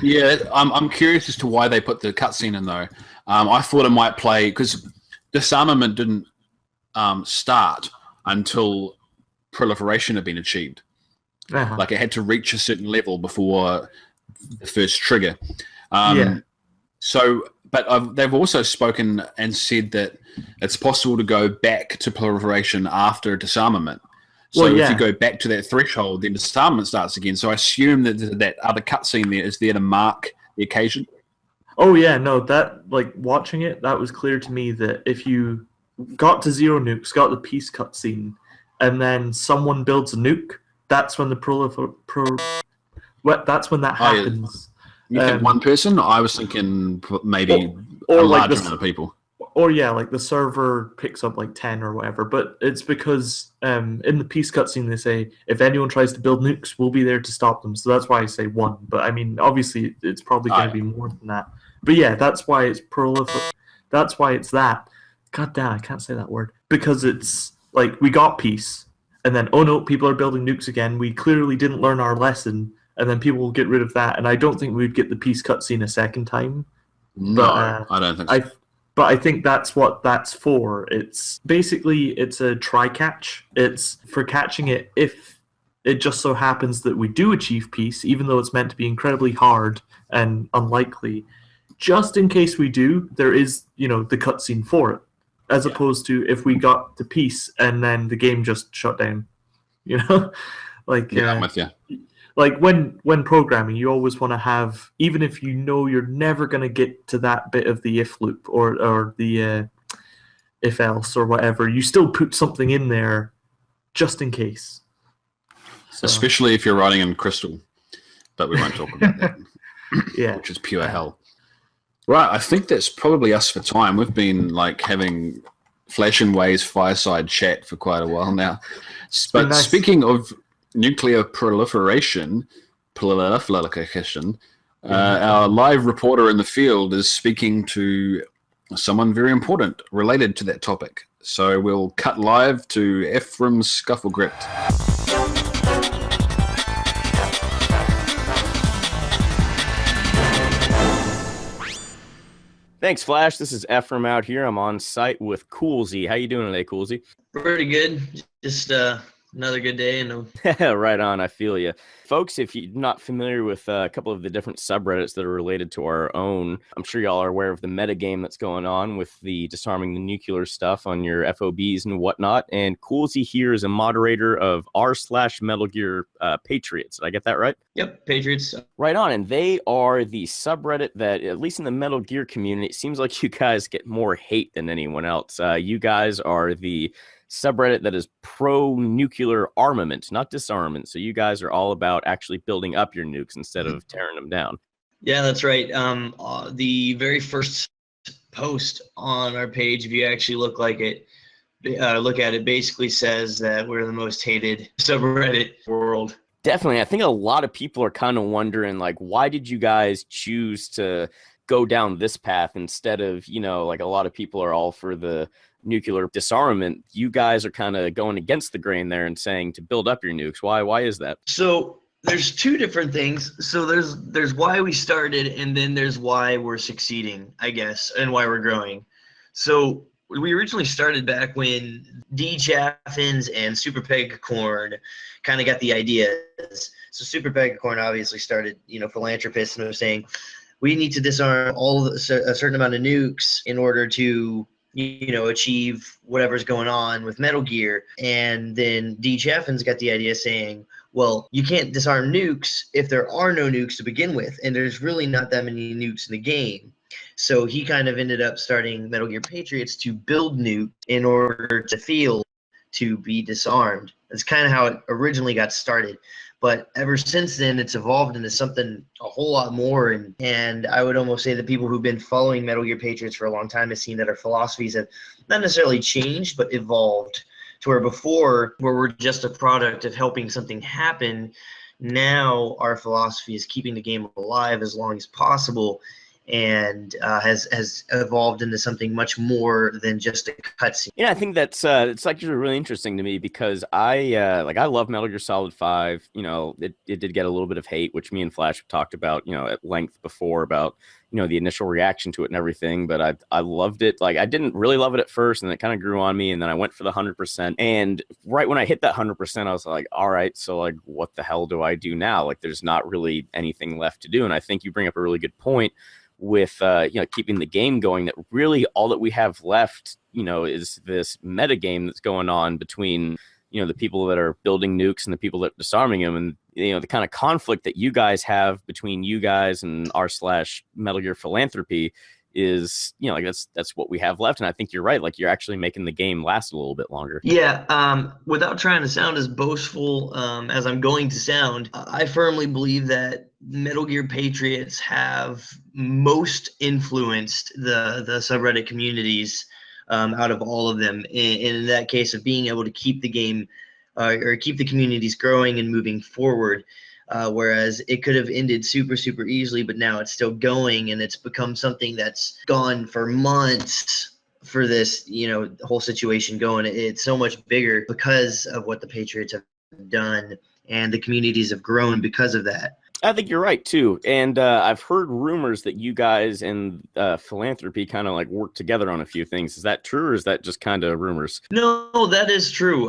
C: Yeah, I'm curious as to why they put the cutscene in, though. I thought it might play, because disarmament didn't start until proliferation had been achieved. Like, it had to reach a certain level before the first trigger. So, but they've also spoken and said that it's possible to go back to proliferation after disarmament. So if you go back to that threshold, then disarmament starts again. So I assume that other cutscene there is there to mark the occasion.
B: Oh yeah, no, that, like, watching it, that was clear to me that if you got to 0 nukes, got the peace cutscene, and then someone builds a nuke, that's when the that's when that happens.
C: You think one person? I was thinking maybe a large amount of people.
B: or yeah, like the server picks up like 10 or whatever, but it's because in the peace cutscene they say if anyone tries to build nukes, we'll be there to stop them. So that's why I say 1. But I mean, obviously it's probably going to be more than that. But yeah, that's why it's That's why it's that. God damn, I can't say that word, because it's like we got peace, and then oh no, people are building nukes again. We clearly didn't learn our lesson, and then people will get rid of that. And I don't think we'd get the peace cutscene a second time.
C: No, I don't think so.
B: But I think that's what that's for. It's basically it's a try catch. It's for catching it if it just so happens that we do achieve peace, even though it's meant to be incredibly hard and unlikely. Just in case we do, there is, the cutscene for it, as opposed to if we got to peace and then the game just shut down. Like
C: I'm with you.
B: Like when programming, you always want to have, even if you know you're never going to get to that bit of the if loop or the if else or whatever, you still put something in there just in case. So.
C: Especially if you're writing in Crystal, but we won't talk about that.
B: Yeah,
C: which is pure hell. Right, I think that's probably us for time. We've been like having Flash and Waves fireside chat for quite a while now. But nice. Speaking of nuclear proliferation, our live reporter in the field is speaking to someone very important related to that topic. So we'll cut live to Ephraim Scufflegripped.
D: Thanks, Flash. This is Ephraim out here. I'm on site with Coolsey. How you doing today, Coolsey?
E: Pretty good. Just another good day.
D: Right on. I feel you. Folks, if you're not familiar with a couple of the different subreddits that are related to our own, I'm sure y'all are aware of the metagame that's going on with the disarming the nuclear stuff on your FOBs and whatnot. And Coolsey here is a moderator of r/MetalGearPatriots. Did I get that right?
E: Yep, Patriots.
D: Right on. And they are the subreddit that, at least in the Metal Gear community, it seems like you guys get more hate than anyone else. You guys are the subreddit that is pro-nuclear armament, not disarmament. So you guys are all about actually building up your nukes instead of tearing them down.
E: Yeah, that's right. The very first post on our page, if you actually look at it, basically says that we're the most hated subreddit in the world.
D: Definitely. I think a lot of people are kind of wondering, like, why did you guys choose to go down this path instead of, like a lot of people are all for the nuclear disarmament. You guys are kind of going against the grain there and saying to build up your nukes. Why is that?
E: So there's two different things. So there's why we started, and then there's why we're succeeding, I guess, and why we're growing. So we originally started back when D. Chaffins and Super Pegacorn kind of got the ideas. So Super Pegacorn obviously started, philanthropist, and was saying we need to disarm a certain amount of nukes in order to achieve whatever's going on with Metal Gear. And then D. Chaffins got the idea saying, well, you can't disarm nukes if there are no nukes to begin with, and there's really not that many nukes in the game. So he kind of ended up starting MetalGearPatriots to build nuke in order to be disarmed. That's kind of how it originally got started. But ever since then, it's evolved into something a whole lot more. And I would almost say that people who've been following MetalGearPatriots for a long time have seen that our philosophies have not necessarily changed, but evolved to where before, where we're just a product of helping something happen, now our philosophy is keeping the game alive as long as possible, and has evolved into something much more than just a cutscene.
D: Yeah, I think that's it's actually really interesting to me because I love Metal Gear Solid 5. It did get a little bit of hate, which me and Flash have talked about at length before about the initial reaction to it and everything. But I loved it. Like, I didn't really love it at first, and it kind of grew on me. And then I went for the 100%. And right when I hit that 100%, I was like, all right, so like, what the hell do I do now? Like, there's not really anything left to do. And I think you bring up a really good point with keeping the game going, that really all that we have left is this meta game that's going on between the people that are building nukes and the people that are disarming them, and the kind of conflict that you guys have between you guys and r/Metal Gear Philanthropy is, you know, like that's what we have left. And I think you're right. Like you're actually making the game last a little bit longer.
E: Yeah, without trying to sound as boastful as I'm going to sound, I firmly believe that Metal Gear Patriots have most influenced the subreddit communities out of all of them. In that case of being able to keep the game or keep the communities growing and moving forward. Whereas it could have ended super, super easily, but now it's still going, and it's become something that's gone for months for this, whole situation going. It's so much bigger because of what the Patriots have done, and the communities have grown because of that.
D: I think you're right too, and I've heard rumors that you guys and Philanthropy kind of like work together on a few things. Is that true, or is that just kind of rumors?
E: No, that is true.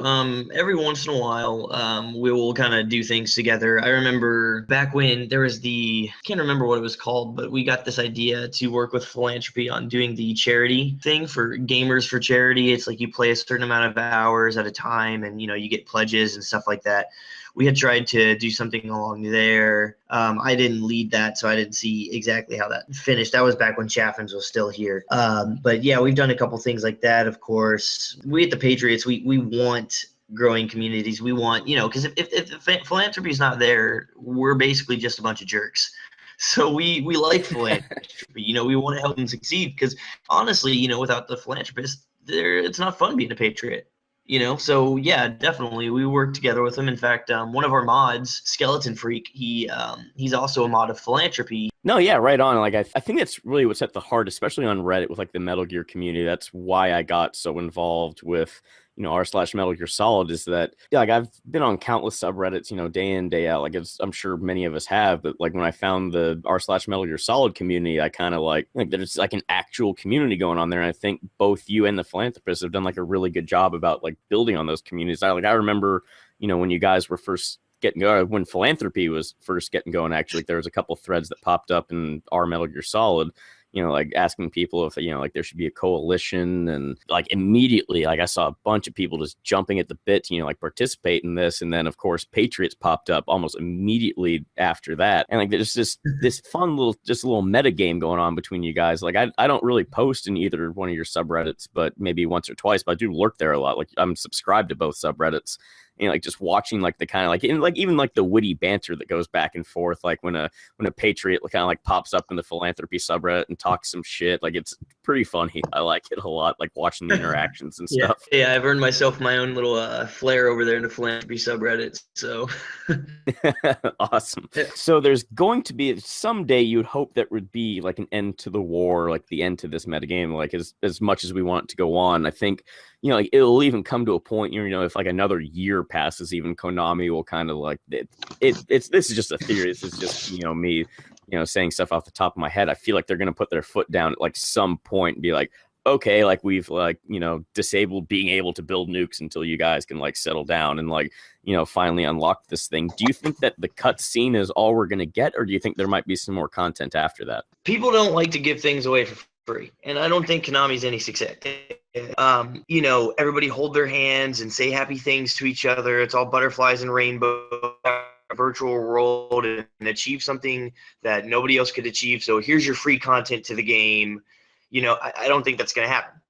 E: Every once in a while, we will kind of do things together. I remember back when there was I can't remember what it was called, but we got this idea to work with Philanthropy on doing the charity thing for Gamers for Charity. It's like you play a certain amount of hours at a time, and you get pledges and stuff like that. We had tried to do something along there. I didn't lead that, so I didn't see exactly how that finished. That was back when Chaffins was still here. But yeah, we've done a couple things like that, of course. We at the Patriots, we want growing communities. We want, because if philanthropy is not there, we're basically just a bunch of jerks. So we like philanthropy. We want to help them succeed because honestly, without the philanthropists, it's not fun being a Patriot. So yeah, definitely we work together with him. In fact, one of our mods, Skeleton Freak, he's also a mod of Philanthropy.
D: No, yeah, right on. Like I think that's really what's at the heart, especially on Reddit with like the Metal Gear community. That's why I got so involved with r/MetalGearSolid, is that like I've been on countless subreddits, day in, day out. Like I'm sure many of us have, but like when I found the r/MetalGearSolid community, I kind of like there's like an actual community going on there. And I think both you and the philanthropists have done like a really good job about like building on those communities. I remember, when you guys were first getting going, when Philanthropy was first getting going, actually, there was a couple threads that popped up in our Metal Gear Solid, like asking people if, like there should be a coalition, and like immediately, like I saw a bunch of people just jumping at the bit to, like participate in this. And then of course, Patriots popped up almost immediately after that. And like, there's this fun little meta game going on between you guys. Like I don't really post in either one of your subreddits, but maybe once or twice, but I do lurk there a lot. Like I'm subscribed to both subreddits. Like just watching like the kind of like, and like even like the witty banter that goes back and forth, like when a Patriot kind of like pops up in the Philanthropy subreddit and talks some shit, like it's pretty funny. I like it a lot, like watching the interactions and stuff.
E: Yeah, I've earned myself my own little flair over there in the Philanthropy subreddit. So
D: awesome. So there's going to be someday, you would hope that would be like an end to the war, like the end to this metagame, like as much as we want it to go on. I think like it'll even come to a point, if like another year passes, even Konami will kind of like this is just a theory. This is just me saying stuff off the top of my head. I feel like they're gonna put their foot down at like some point and be like, okay, like we've like disabled being able to build nukes until you guys can like settle down and like finally unlock this thing. Do you think that the cutscene is all we're gonna get, or do you think there might be some more content after that?
E: People don't like to give things away for free, and I don't think Konami's any success. Everybody hold their hands and say happy things to each other. It's all butterflies and rainbows, a virtual world, and achieve something that nobody else could achieve. So here's your free content to the game. I don't think that's going to happen.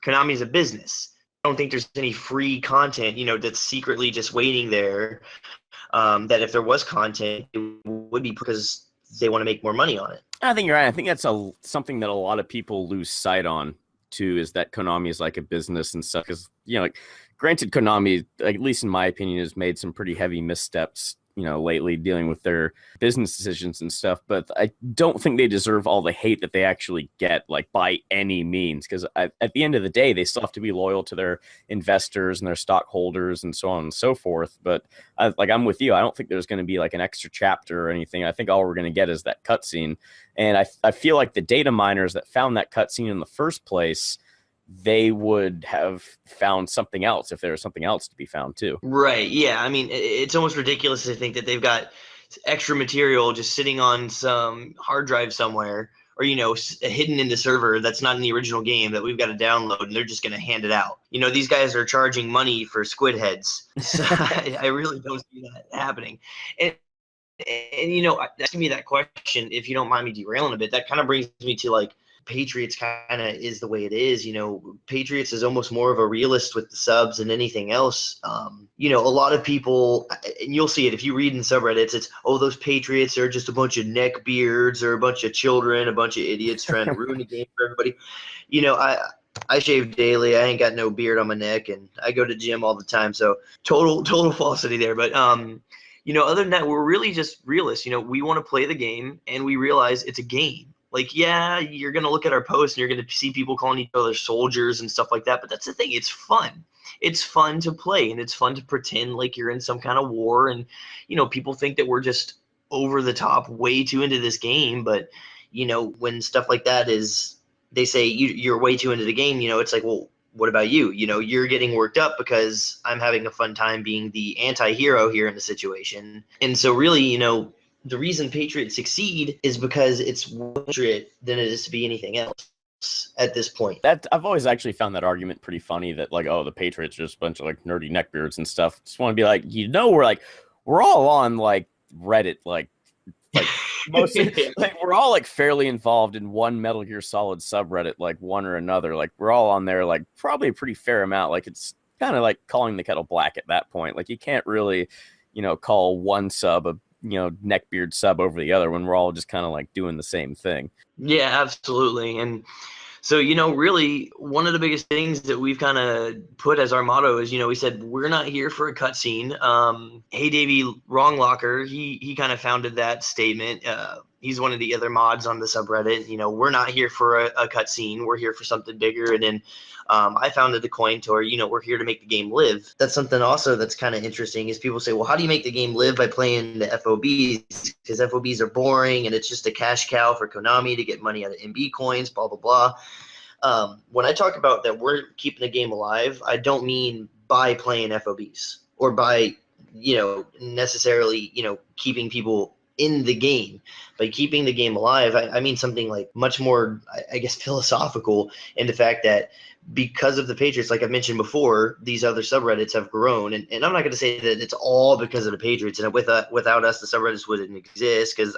E: Konami's a business. I don't think there's any free content, that's secretly just waiting there. That if there was content, it would be because they want to make more money on it.
D: I think you're right. I think that's something that a lot of people lose sight on too, is that Konami is like a business and stuff. Because like, granted, Konami, like, at least in my opinion, has made some pretty heavy missteps lately dealing with their business decisions and stuff, but I don't think they deserve all the hate that they actually get, like by any means, because at the end of the day, they still have to be loyal to their investors and their stockholders and so on and so forth. But I'm with you. I don't think there's going to be like an extra chapter or anything. I think all we're going to get is that cutscene. And I feel like the data miners that found that cutscene in the first place, they would have found something else if there was something else to be found too.
E: Right. Yeah. I mean, it's almost ridiculous to think that they've got extra material just sitting on some hard drive somewhere, or, hidden in the server that's not in the original game that we've got to download, and they're just going to hand it out. These guys are charging money for squid heads. So I really don't see that happening. And asking me that question, if you don't mind me derailing a bit, that kind of brings me to like Patriots kind of is the way it is. Patriots is almost more of a realist with the subs than anything else. A lot of people, and you'll see it if you read in subreddits, it's, oh, those Patriots are just a bunch of neckbeards or a bunch of children, a bunch of idiots trying to ruin the game for everybody. I shave daily. I ain't got no beard on my neck, and I go to gym all the time. So total falsity there. But other than that, we're really just realists. We want to play the game, and we realize it's a game. Like, yeah, you're gonna look at our posts, and you're gonna see people calling each other soldiers and stuff like that. But that's the thing. It's fun. It's fun to play, and it's fun to pretend like you're in some kind of war. And people think that we're just over the top, way too into this game. But when stuff like that is, they say you're way too into the game, it's like, well, what about you? You're getting worked up because I'm having a fun time being the anti-hero here in the situation. And so really, the reason Patriots succeed is because it's more Patriot than it is to be anything else at this point.
D: That I've always actually found that argument pretty funny, that like, oh, the Patriots are just a bunch of like nerdy neckbeards and stuff. Just want to be like, we're all on like Reddit, like mostly like we're all like fairly involved in one Metal Gear Solid subreddit, like one or another. Like we're all on there, like probably a pretty fair amount. Like it's kind of like calling the kettle black at that point. Like you can't really, call one sub a neckbeard sub over the other when we're all just kind of like doing the same thing. Yeah, absolutely. And so, really one of the biggest things that we've kind of put as our motto is, we said, we're not here for a cutscene. Hey, Davey Wronglocker, he kind of founded that statement. He's one of the other mods on the subreddit. We're not here for a cutscene. We're here for something bigger. And then I founded the Coin Tour. We're here to make the game live. That's something also that's kind of interesting is people say, well, how do you make the game live by playing the FOBs? Because FOBs are boring and it's just a cash cow for Konami to get money out of MB coins, blah, blah, blah. When I talk about that we're keeping the game alive, I don't mean by playing FOBs or by, necessarily, keeping people in the game. By keeping the game alive, I mean something like much more, I guess, philosophical in the fact that because of the Patriots, like I mentioned before, these other subreddits have grown. And I'm not going to say that it's all because of the Patriots. And without us, the subreddits wouldn't exist because,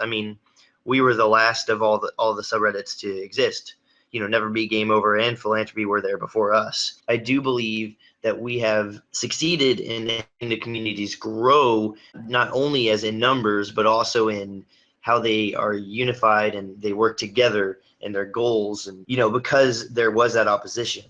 D: we were the last of all the subreddits to exist. Never Be Game Over and Philanthropy were there before us. I do believe that we have succeeded in having the communities grow, not only as in numbers, but also in how they are unified and they work together in their goals. And, because there was that opposition,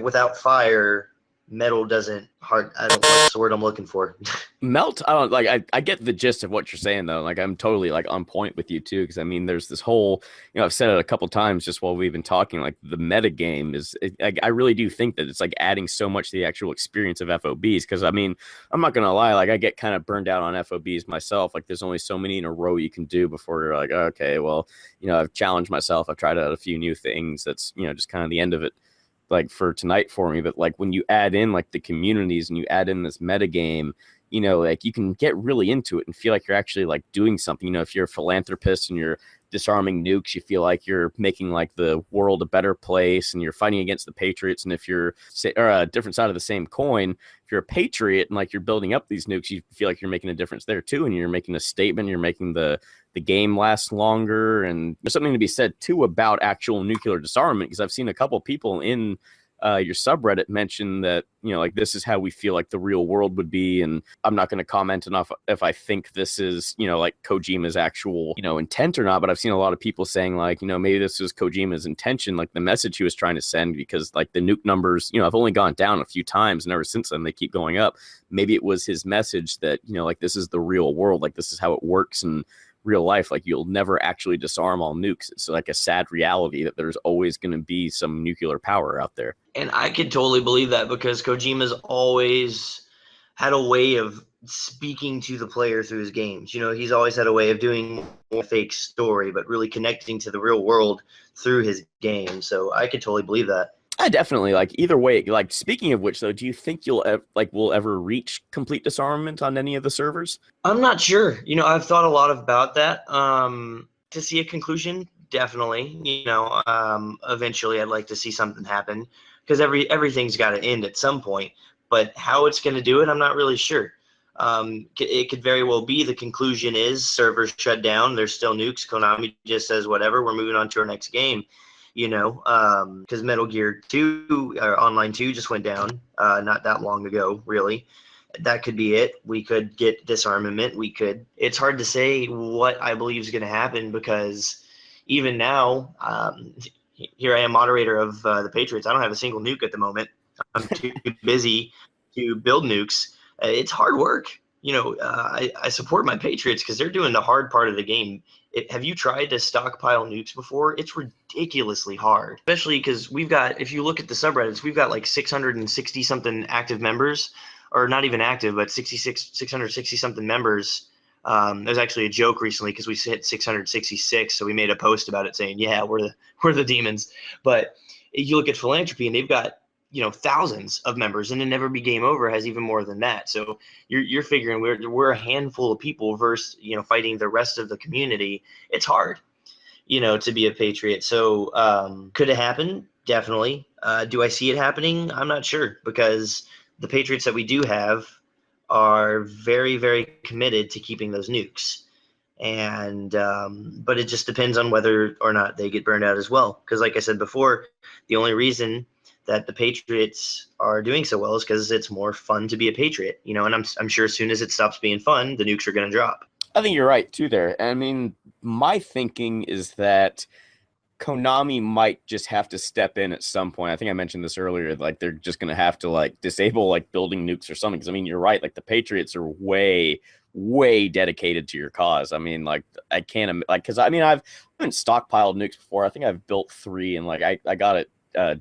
D: without fire, metal doesn't hard. I don't know what's the word I'm looking for. Melt. I get the gist of what you're saying though. Like I'm totally like on point with you too. Because there's this whole, I've said it a couple times just while we've been talking. Like the meta game is, I really do think that it's like adding so much to the actual experience of FOBs. Because I'm not gonna lie, like I get kind of burned out on FOBs myself. Like there's only so many in a row you can do before you're like, okay, well, I've challenged myself. I've tried out a few new things. That's just kind of the end of it. Like for tonight for me, but like when you add in like the communities and you add in this meta game, like you can get really into it and feel like you're actually like doing something. If you're a philanthropist and you're disarming nukes, you feel like you're making like the world a better place and you're fighting against the Patriots. And if you're a different side of the same coin, if you're a Patriot and like you're building up these nukes, you feel like you're making a difference there too. And you're making a statement, you're making the game last longer. And there's something to be said too about actual nuclear disarmament, because I've seen a couple of people in your subreddit mention that, like this is how we feel like the real world would be. And I'm not going to comment enough if I think this is, like Kojima's actual, intent or not. But I've seen a lot of people saying like, maybe this was Kojima's intention, like the message he was trying to send, because like the nuke numbers, have only gone down a few times and ever since then they keep going up. Maybe it was his message that, like this is the real world, like this is how it works in real life. Like you'll never actually disarm all nukes. It's like a sad reality that there's always going to be some nuclear power out there.
E: And I could totally believe that because Kojima's always had a way of speaking to the player through his games. He's always had a way of doing a fake story, but really connecting to the real world through his game. So I could totally believe that.
D: I definitely like either way. Like speaking of which, though, do you think we'll ever reach complete disarmament on any of the servers? I'm not sure. I've thought a lot about that. To see a conclusion, definitely. Eventually, I'd like to see something happen because everything's got to end at some point. But how it's going to do it, I'm not really sure. It could very well be the conclusion is servers shut down. There's still nukes. Konami just says whatever. We're moving on to our next game.
E: because Metal Gear 2 or Online 2 just went down not that long ago, really. That could be it. We could get disarmament. It's hard to say what I believe is going to happen, because even now, here I am, moderator of the Patriots. I don't have a single nuke at the moment. I'm too busy to build nukes. It's hard work. I support my Patriots because they're doing the hard part of the game. Have you tried to stockpile nukes before? It's ridiculously hard, especially because if you look at the subreddits, we've got like 660 something active members, or not even active, but 660 something members. There's actually a joke recently because we hit 666, so we made a post about it saying, "Yeah, we're the demons." But you look at Philanthropy, and they've got thousands of members, and then Never Be Game Over has even more than that. So you're figuring we're a handful of people versus fighting the rest of the community. It's hard, to be a Patriot. So could it happen? Definitely. Do I see it happening? I'm not sure, because the Patriots that we do have are very, very committed to keeping those nukes. And but it just depends on whether or not they get burned out as well. Because like I said before, the only reason that the Patriots are doing so well is because it's more fun to be a Patriot, and I'm sure as soon as it stops being fun, the nukes are going to drop.
D: I think you're right too there. I mean, my thinking is that Konami might just have to step in at some point. I think I mentioned this earlier, like they're just going to have to like disable like building nukes or something. Because I mean, you're right. Like the Patriots are way dedicated to your cause. I mean, like I can't because I mean I've been stockpiled nukes before. I think I've built 3, and like I got it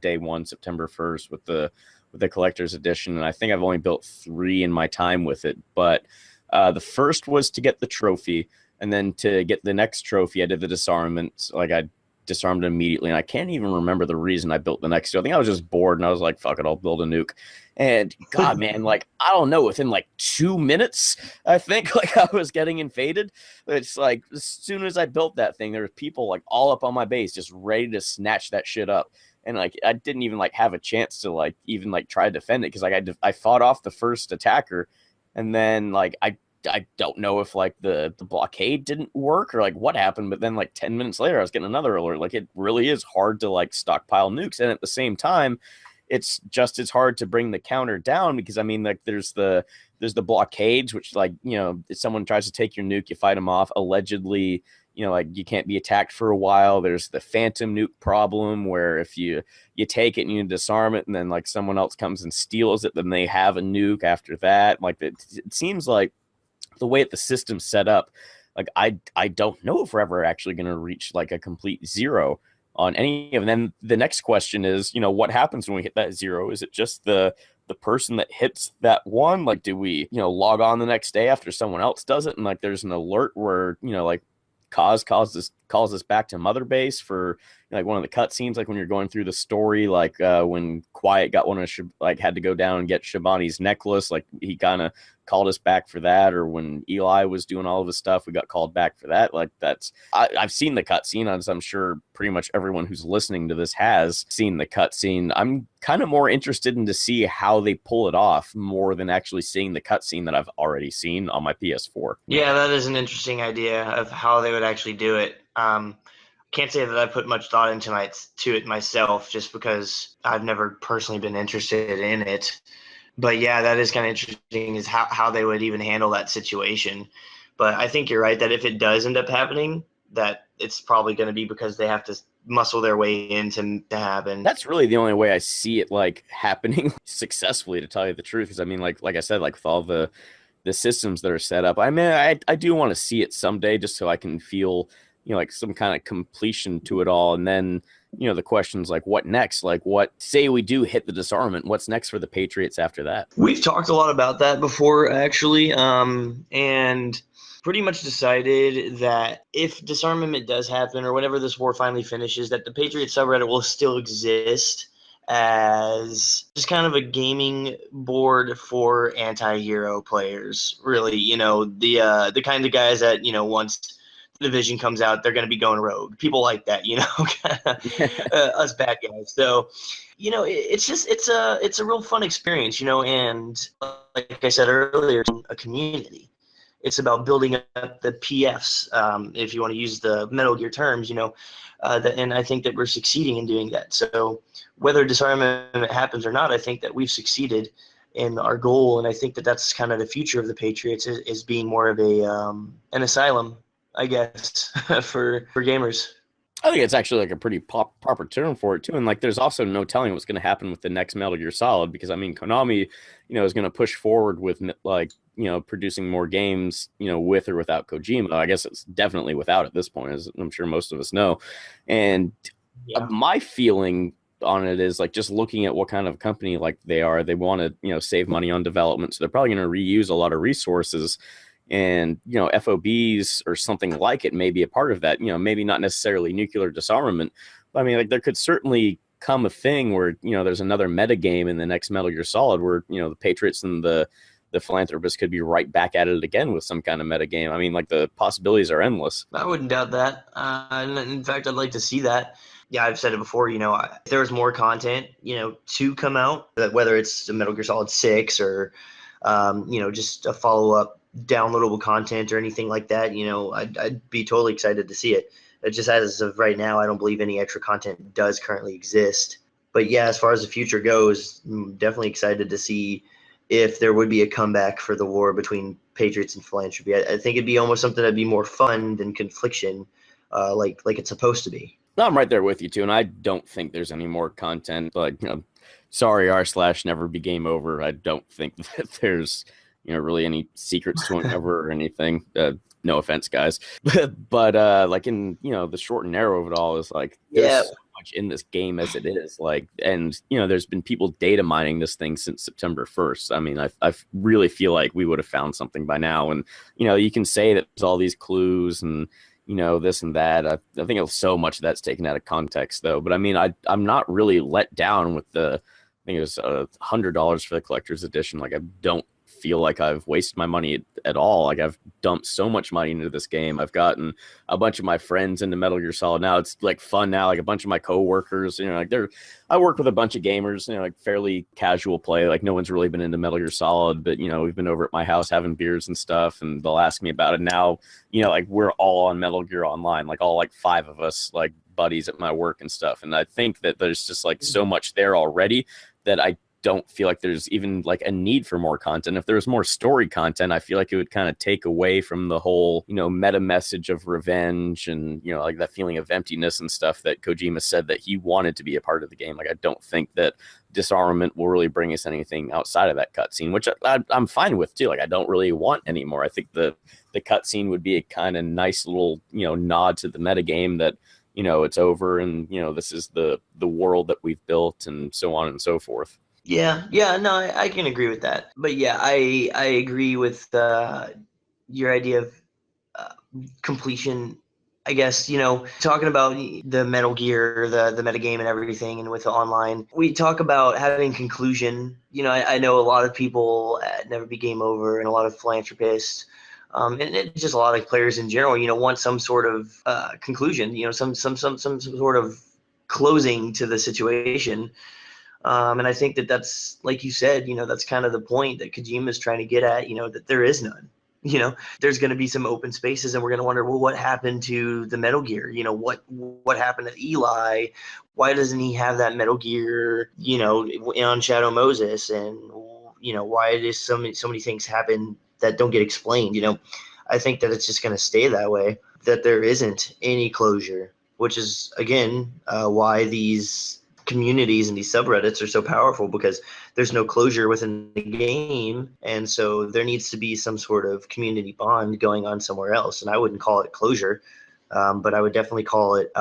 D: day 1, September 1st with the collector's edition, and I think I've only built 3 in my time with it. But the first was to get the trophy, and then to get the next trophy, I did the disarmament. Like I disarmed it immediately, and I can't even remember the reason I built the next two. I think I was just bored, and I was like, fuck it, I'll build a nuke. And God, man, like I don't know, within like 2 minutes, I think like I was getting invaded. It's like as soon as I built that thing, there were people like all up on my base just ready to snatch that shit up. And like I didn't even like have a chance to like even like try to defend it, because like I fought off the first attacker, and then like I don't know if like the blockade didn't work or like what happened, but then like 10 minutes later I was getting another alert. Like it really is hard to like stockpile nukes, and at the same time it's just as hard to bring the counter down, because I mean like there's the blockades, which like if someone tries to take your nuke, you fight them off. Allegedly, like you can't be attacked for a while. There's the phantom nuke problem, where if you take it and you disarm it, and then like someone else comes and steals it, then they have a nuke after that. Like it seems like the way that the system's set up, like I don't know if we're ever actually going to reach like a complete zero on any of them. And then the next question is, what happens when we hit that zero? Is it just the person that hits that one? Like, do we, log on the next day after someone else does it, and like there's an alert where, like calls us back to Mother Base for like one of the cutscenes, like when you're going through the story, like when Quiet got had to go down and get Shabani's necklace, like he kind of called us back for that, or when Eli was doing all of his stuff, we got called back for that. Like I've seen the cutscene, as I'm sure pretty much everyone who's listening to this has seen the cutscene. I'm kind of more interested in to see how they pull it off more than actually seeing the cutscene that I've already seen on my PS4.
E: Yeah, that is an interesting idea of how they would actually do it. Can't say that I put much thought into it myself, just because I've never personally been interested in it. But yeah, that is kind of interesting, is how they would even handle that situation. But I think you're right that if it does end up happening, that it's probably going to be because they have to muscle their way in to happen.
D: That's really the only way I see it like happening successfully, to tell you the truth. Because I mean, like I said, like with all the systems that are set up, I mean, I do want to see it someday, just so I can feel like some kind of completion to it all. And then the question's like, what next? Like, what, say we do hit the disarmament, what's next for the Patriots after that?
E: We've talked a lot about that before, actually, and pretty much decided that if disarmament does happen, or whenever this war finally finishes, that the Patriot subreddit will still exist as just kind of a gaming board for anti-hero players, really. The kind of guys that once the division comes out, they're going to be going rogue. People like that, us bad guys. So, it's a real fun experience, and like I said earlier, a community. It's about building up the PFs, if you want to use the Metal Gear terms, and I think that we're succeeding in doing that. So whether disarmament happens or not, I think that we've succeeded in our goal, and I think that that's kind of the future of the Patriots is being more of an asylum, I guess, for gamers.
D: I think it's actually like a pretty proper term for it too, and like there's also no telling what's going to happen with the next Metal Gear Solid, because I mean Konami, is going to push forward with like producing more games, with or without Kojima. I guess it's definitely without at this point, as I'm sure most of us know. And my feeling on it is like just looking at what kind of company like they are, they want to save money on development, so they're probably going to reuse a lot of resources. And FOBs or something like it may be a part of that. Maybe not necessarily nuclear disarmament, but I mean, like there could certainly come a thing where there's another meta game in the next Metal Gear Solid where the Patriots and the philanthropists could be right back at it again with some kind of meta game. I mean, like the possibilities are endless.
E: I wouldn't doubt that. In fact, I'd like to see that. Yeah, I've said it before. If there was more content, to come out, whether it's Metal Gear Solid 6 or just a follow up downloadable content or anything like that, I'd be totally excited to see it. It just as of right now, I don't believe any extra content does currently exist. But yeah, as far as the future goes, I'm definitely excited to see if there would be a comeback for the war between Patriots and philanthropy. I think it'd be almost something that'd be more fun than confliction, like it's supposed to be.
D: I'm right there with you too, and I don't think there's any more content. Like, sorry, r/never be game over. I don't think that there's really any secrets to uncover or anything. No offense, guys, but like in the short and narrow of it all is like there's so much in this game as it is. Like, and there's been people data mining this thing since September 1st. I mean, I really feel like we would have found something by now. And you can say that there's all these clues and this and that. I think so much of that's taken out of context though. But I mean, I'm not really let down with I think it was $100 for the collector's edition. Like I don't feel like I've wasted my money at all. Like I've dumped so much money into this game. I've gotten a bunch of my friends into Metal Gear Solid. Now it's like fun now. Like a bunch of my coworkers, I work with a bunch of gamers, like fairly casual play. Like no one's really been into Metal Gear Solid, but we've been over at my house having beers and stuff, and they'll ask me about it. Now, like we're all on Metal Gear Online, like all like 5 of us, like buddies at my work and stuff. And I think that there's just like so much there already that I don't feel like there's even like a need for more content. If there was more story content, I feel like it would kind of take away from the whole, meta message of revenge and, like that feeling of emptiness and stuff that Kojima said that he wanted to be a part of the game. Like, I don't think that disarmament will really bring us anything outside of that cutscene, which I'm fine with too. Like, I don't really want anymore. I think the cutscene would be a kind of nice little, nod to the meta game that, it's over and, this is the world that we've built and so on and so forth.
E: Yeah, no, I can agree with that. But yeah, I agree with your idea of completion. I guess, talking about the Metal Gear, the metagame and everything, and with the online, we talk about having conclusion. I know a lot of people at Never Be Game Over and a lot of philanthropists, and just a lot of players in general, want some sort of conclusion, some sort of closing to the situation. And I think that's, like you said, that's kind of the point that Kojima is trying to get at, that there is none. There's going to be some open spaces, and we're going to wonder, well, what happened to the Metal Gear? What happened to Eli? Why doesn't he have that Metal Gear, on Shadow Moses? And, why does so many things happen that don't get explained? I think that it's just going to stay that way, that there isn't any closure, which is, again, why these communities and these subreddits are so powerful, because there's no closure within the game, and so there needs to be some sort of community bond going on somewhere else. And I wouldn't call it closure, but I would definitely call it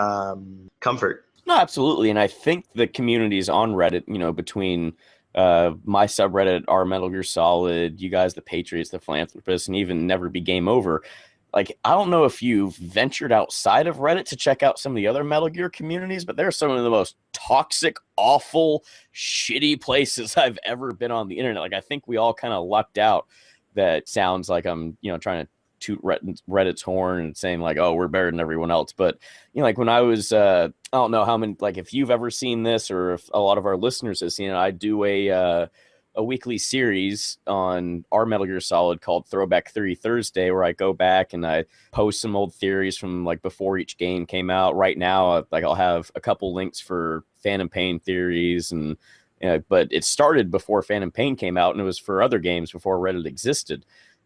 E: comfort.
D: No, absolutely. And I think the communities on Reddit, between my subreddit, our Metal Gear Solid, you guys, the Patriots, the philanthropists, and even Never Be Game Over, like, I don't know if you've ventured outside of Reddit to check out some of the other Metal Gear communities, but they're some of the most toxic, awful, shitty places I've ever been on the internet. Like, I think we all kind of lucked out. That sounds like I'm, trying to toot Reddit's horn and saying like, oh, we're better than everyone else. But, like when I was, I don't know how many, like if you've ever seen this or if a lot of our listeners have seen it, I do a a weekly series on our Metal Gear Solid called Throwback Theory Thursday, where I go back and I post some old theories from like before each game came out. Right now, like I'll have a couple links for Phantom Pain theories, and but it started before Phantom Pain came out, and it was for other games before Reddit existed.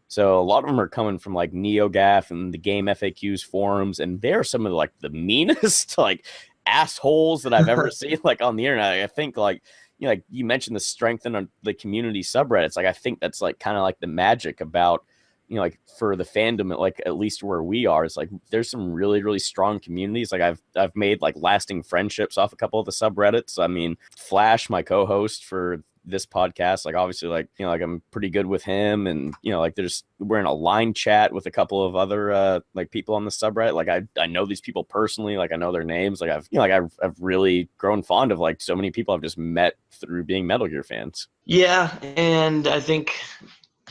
D: So a lot of them are coming from like NeoGAF and the Game FAQs forums, and they're some of like the meanest like assholes that I've ever seen like on the internet. I think like like you mentioned the strength in the community subreddits. Like I think that's like kind of like the magic about like for the fandom, like at least where we are, it's like there's some really, really strong communities. Like I've made like lasting friendships off a couple of the subreddits. I mean, Flash, my co-host for this podcast, like obviously like like I'm pretty good with him, and like we're in a line chat with a couple of other like people on the subreddit. Like I know these people personally, like I know their names. Like I've really grown fond of like so many people I've just met through being Metal Gear fans.
E: Yeah, and I think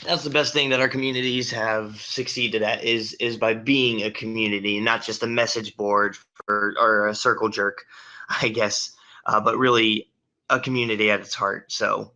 E: that's the best thing that our communities have succeeded at is by being a community, not just a message board or a circle jerk, I guess, but really a community at its heart. So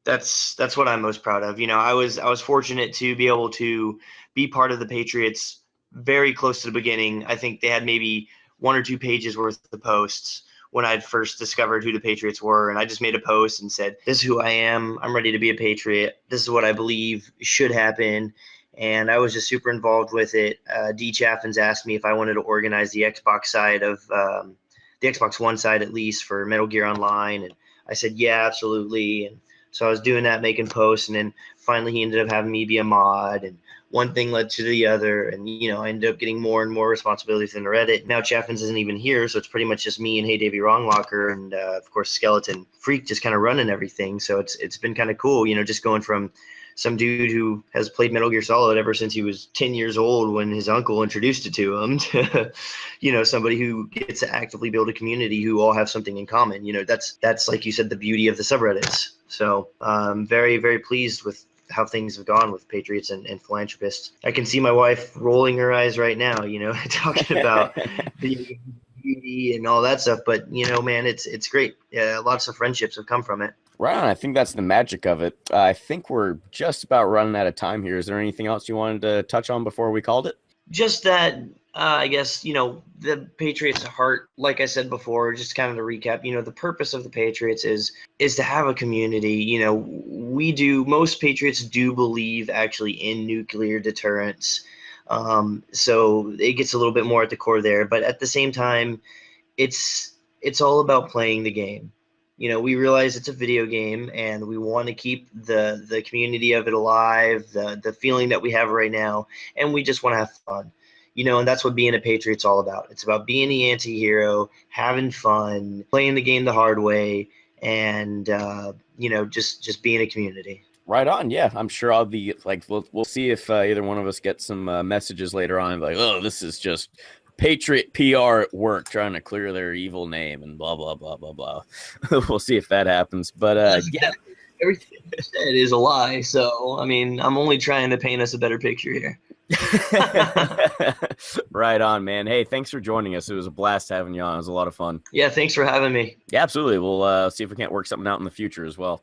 E: that's what I'm most proud of. I was fortunate to be able to be part of the Patriots very close to the beginning. I think they had maybe 1 or 2 pages worth of posts when I'd first discovered who the Patriots were, and I just made a post and said, "This is who I am. I'm ready to be a Patriot. This is what I believe should happen." And I was just super involved with it. D. Chaffins asked me if I wanted to organize the Xbox side of the Xbox One side, at least, for Metal Gear Online, and I said, yeah, absolutely. And so I was doing that, making posts, and then finally he ended up having me be a mod, and one thing led to the other, and I ended up getting more and more responsibilities in Reddit. Now Chaffins isn't even here, so it's pretty much just me and Hey Davey Wronglocker, and of course Skeleton Freak just kind of running everything. So it's been kind of cool, just going from some dude who has played Metal Gear Solid ever since he was 10 years old when his uncle introduced it to him to, somebody who gets to actively build a community who all have something in common. That's like you said, the beauty of the subreddits. So I'm very, very pleased with how things have gone with Patriots and philanthropists. I can see my wife rolling her eyes right now, talking about the beauty and all that stuff. But, man, it's great. Yeah, lots of friendships have come from it.
D: Right on. I think that's the magic of it. I think we're just about running out of time here. Is there anything else you wanted to touch on before we called it?
E: Just that, I guess, the Patriots' heart, like I said before, just kind of to recap, the purpose of the Patriots is to have a community. Most Patriots do believe actually in nuclear deterrence. So it gets a little bit more at the core there. But at the same time, it's all about playing the game. We realize it's a video game, and we want to keep the community of it alive, the feeling that we have right now, and we just want to have fun. And that's what being a Patriot's all about. It's about being the anti-hero, having fun, playing the game the hard way, and just being a community.
D: Right on. Yeah, I'm sure I'll be like, we'll see if either one of us gets some messages later on, like, oh, this is just Patriot PR at work trying to clear their evil name and blah, blah, blah, blah, blah. We'll see if that happens. But yeah.
E: Everything you said is a lie. So, I mean, I'm only trying to paint us a better picture here.
D: Right on, man. Hey, thanks for joining us. It was a blast having you on. It was a lot of fun.
E: Yeah, thanks for having me.
D: Yeah, absolutely. We'll see if we can't work something out in the future as well.